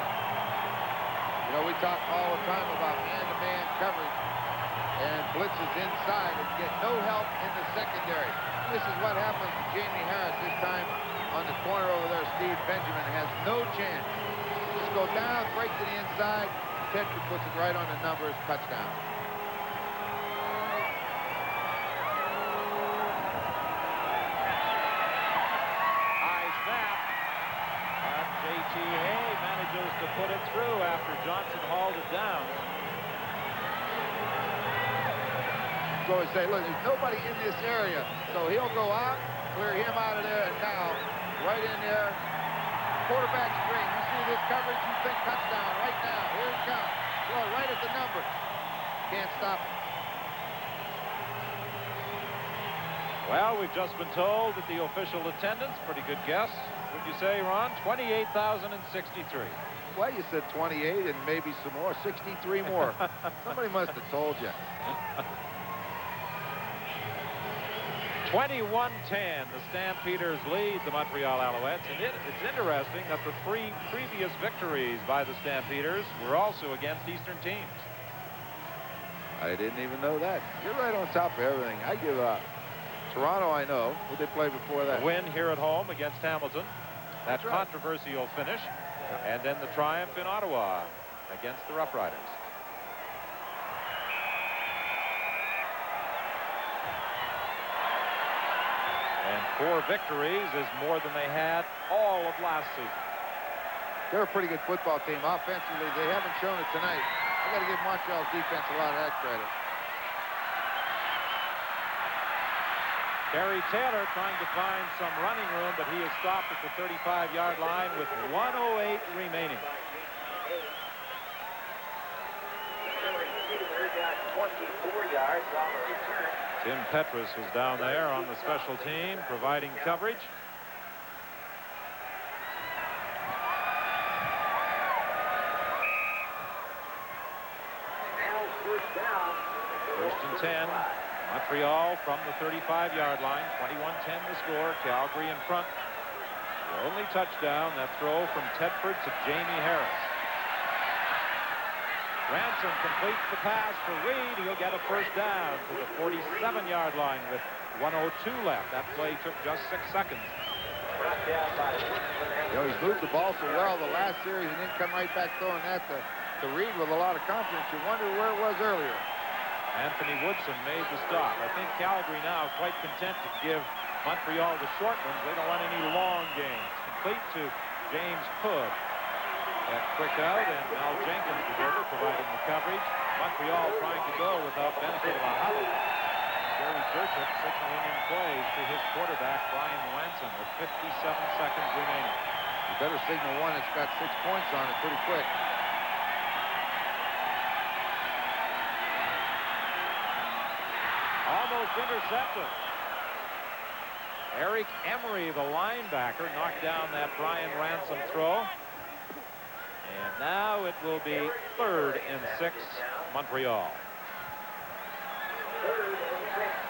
You know, we talk all the time about man-to-man coverage and blitzes inside and get no help in the secondary. This is what happens to Jamie Harris this time on the corner over there. Steve Benjamin has no chance. Just go down, break to the inside. Tedford puts it right on the numbers. Touchdown. High snap. J.T. Hay manages to put it through after Johnson hauled it down. So I say, look, there's nobody in this area. So he'll go out, clear him out of there, and now right in there. Quarterback screen. You see this coverage, you think touchdown right now. Here it comes. Well, right at the number. Can't stop it. Well, we've just been told that the official attendance, pretty good guess, would you say, Ron? 28,063. Well, you said 28 and maybe some more. 63 more. Somebody must have told you. 21-10, the Stampeders lead the Montreal Alouettes, and it's interesting that the 3 previous victories by the Stampeders were also against Eastern teams. I didn't even know that. You're right on top of everything. I give up. Toronto, I know. Who they play before that? The win here at home against Hamilton, that That's right. controversial finish, and then the triumph in Ottawa against the Rough Riders. And 4 victories is more than they had all of last season. They're a pretty good football team. Offensively, they haven't shown it tonight. I got to give Montreal's defense a lot of that credit. Terry Taylor trying to find some running room, but he is stopped at the 35-yard line with 1:08 remaining. Taylor got 24 yards on the return. Tim Petrus was down there on the special team providing coverage. Now first down. 1st and 10. Montreal from the 35-yard line. 21-10 the score. Calgary in front The only touchdown, that throw from Tedford to Jamie Harris. Ransom completes the pass for Reed. He'll get a first down to the 47-yard line with 1:02 left. That play took just 6 seconds. You know, he's moved the ball so well the last series and then come right back throwing that to Reed with a lot of confidence. You wonder where it was earlier. Anthony Woodson made the stop. I think Calgary now quite content to give Montreal the short ones. They don't want any long games. Complete to James Hood. That quick out, and Al Jenkins was over, providing the coverage. Montreal trying to go without benefit of a huddle. Gary Durchuk signaling in plays to his quarterback, Brian Ransom, with 57 seconds remaining. You better signal one that's got 6 points on it pretty quick. Almost intercepted. Eric Emery, the linebacker, knocked down that Brian Ransom throw. And now it will be 3rd and 6, Montreal.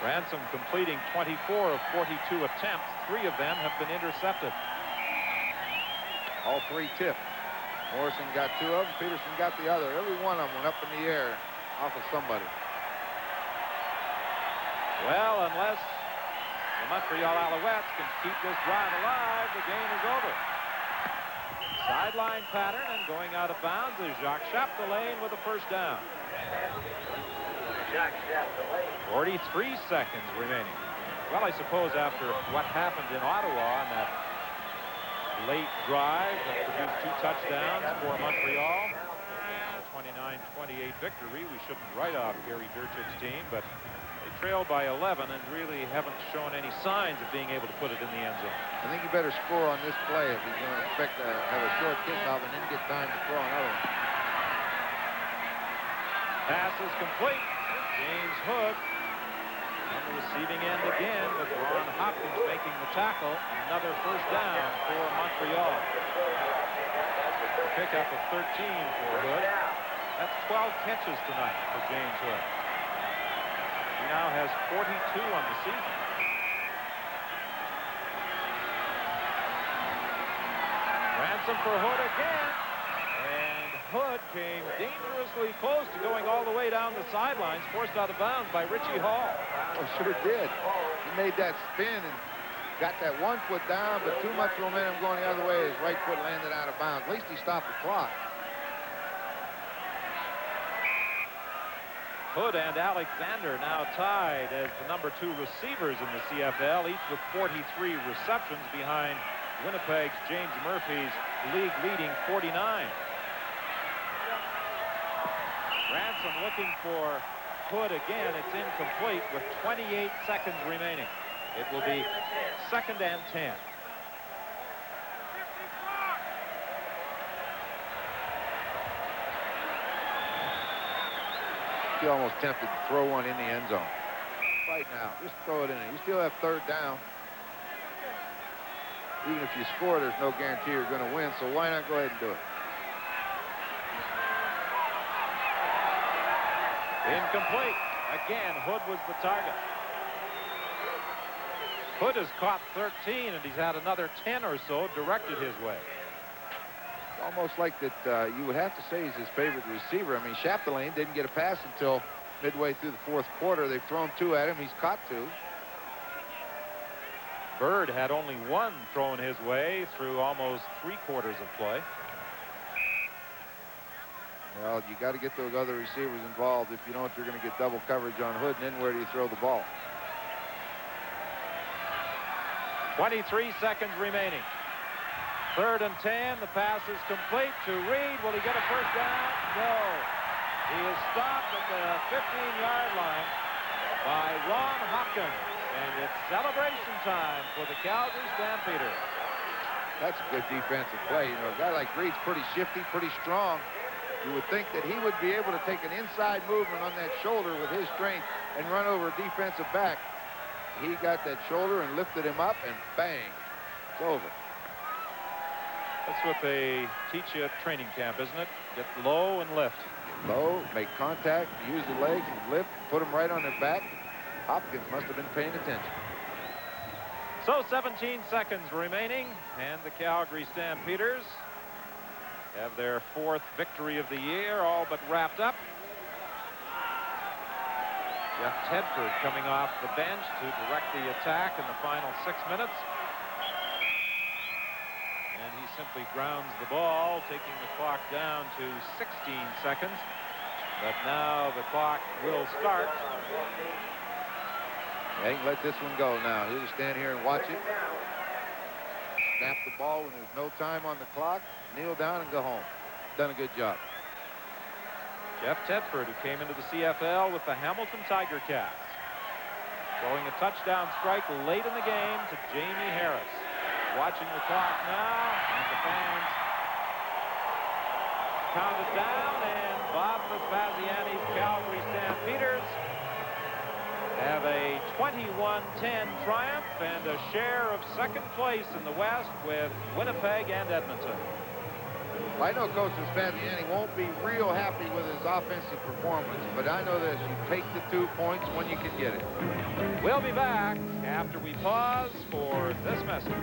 Ransom completing 24 of 42 attempts. 3 of them have been intercepted. All 3 tipped. Morrison got 2 of them. Peterson got the other. Every one of them went up in the air off of somebody. Well, unless the Montreal Alouettes can keep this drive alive, the game is over. Sideline pattern, and going out of bounds is Jacques Chapdelaine with a first down. 43 seconds remaining. Well, I suppose after what happened in Ottawa on that late drive that produced 2 touchdowns for Montreal, and a 29-28 victory, we shouldn't write off Gary Durchuk's team, but they trailed by 11 and really haven't shown any signs of being able to put it in the end zone. I think you better score on this play if he's going to expect to have a short kickoff and then get time to throw another one. Pass is complete. James Hood on the receiving end again with Ron Hopkins making the tackle. Another first down for Montreal. Pickup of 13 for Hood. That's 12 catches tonight for James Hood. He now has 42 on the season. Ransom for Hood again. And Hood came dangerously close to going all the way down the sidelines, forced out of bounds by Richie Hall. Oh, sure did. He made that spin and got that 1 foot down, but too much momentum going the other way. His right foot landed out of bounds. At least he stopped the clock. Hood and Alexander now tied as the #2 receivers in the CFL, each with 43 receptions behind Winnipeg's James Murphy's league-leading 49. Ransom looking for Hood again. It's incomplete with 28 seconds remaining. It will be 2nd and 10. He almost tempted to throw one in the end zone. Right now, just throw it in. You still have 3rd down. Even if you score, there's no guarantee you're going to win, so why not go ahead and do it? Incomplete. Again, Hood was the target. Hood has caught 13, and he's had another 10 or so directed his way. Almost like that you would have to say he's his favorite receiver. I mean, Chapdelaine didn't get a pass until midway through the 4th quarter. They've thrown 2 at him. He's caught 2. Bird had only 1 thrown his way through almost 3/4 of play. Well, you got to get those other receivers involved. If you don't, you're going to get double coverage on Hood, and then where do you throw the ball? 23 seconds remaining. 3rd and 10. The pass is complete to Reed. Will he get a first down? No. He is stopped at the 15-yard line by Ron Hopkins. And it's celebration time for the Calgary Stampeders. That's a good defensive play. You know, a guy like Reed's pretty shifty, pretty strong. You would think that he would be able to take an inside movement on that shoulder with his strength and run over a defensive back. He got that shoulder and lifted him up, and bang, it's over. That's what they teach you at training camp, isn't it? Get low and lift. Low, make contact, use the legs, and lift, put them right on their back. Hopkins must have been paying attention. So 17 seconds remaining, and the Calgary Stampeders have their 4th victory of the year all but wrapped up. Jeff Tedford coming off the bench to direct the attack in the final 6 minutes. And he simply grounds the ball, taking the clock down to 16 seconds. But now the clock will start. They ain't let this one go now. He'll just stand here and watch it. Snap the ball when there's no time on the clock. Kneel down and go home. Done a good job. Jeff Tedford, who came into the CFL with the Hamilton Tiger Cats, throwing a touchdown strike late in the game to Jamie Harris. Watching the clock now, and the fans count it down, and Bob Vespasiani's Calgary Stampeders have a 21-10 triumph and a share of 2nd place in the West with Winnipeg and Edmonton. Well, I know Coach Vespasiani won't be real happy with his offensive performance, but I know this: you take the 2 points when you can get it. We'll be back after we pause for this message.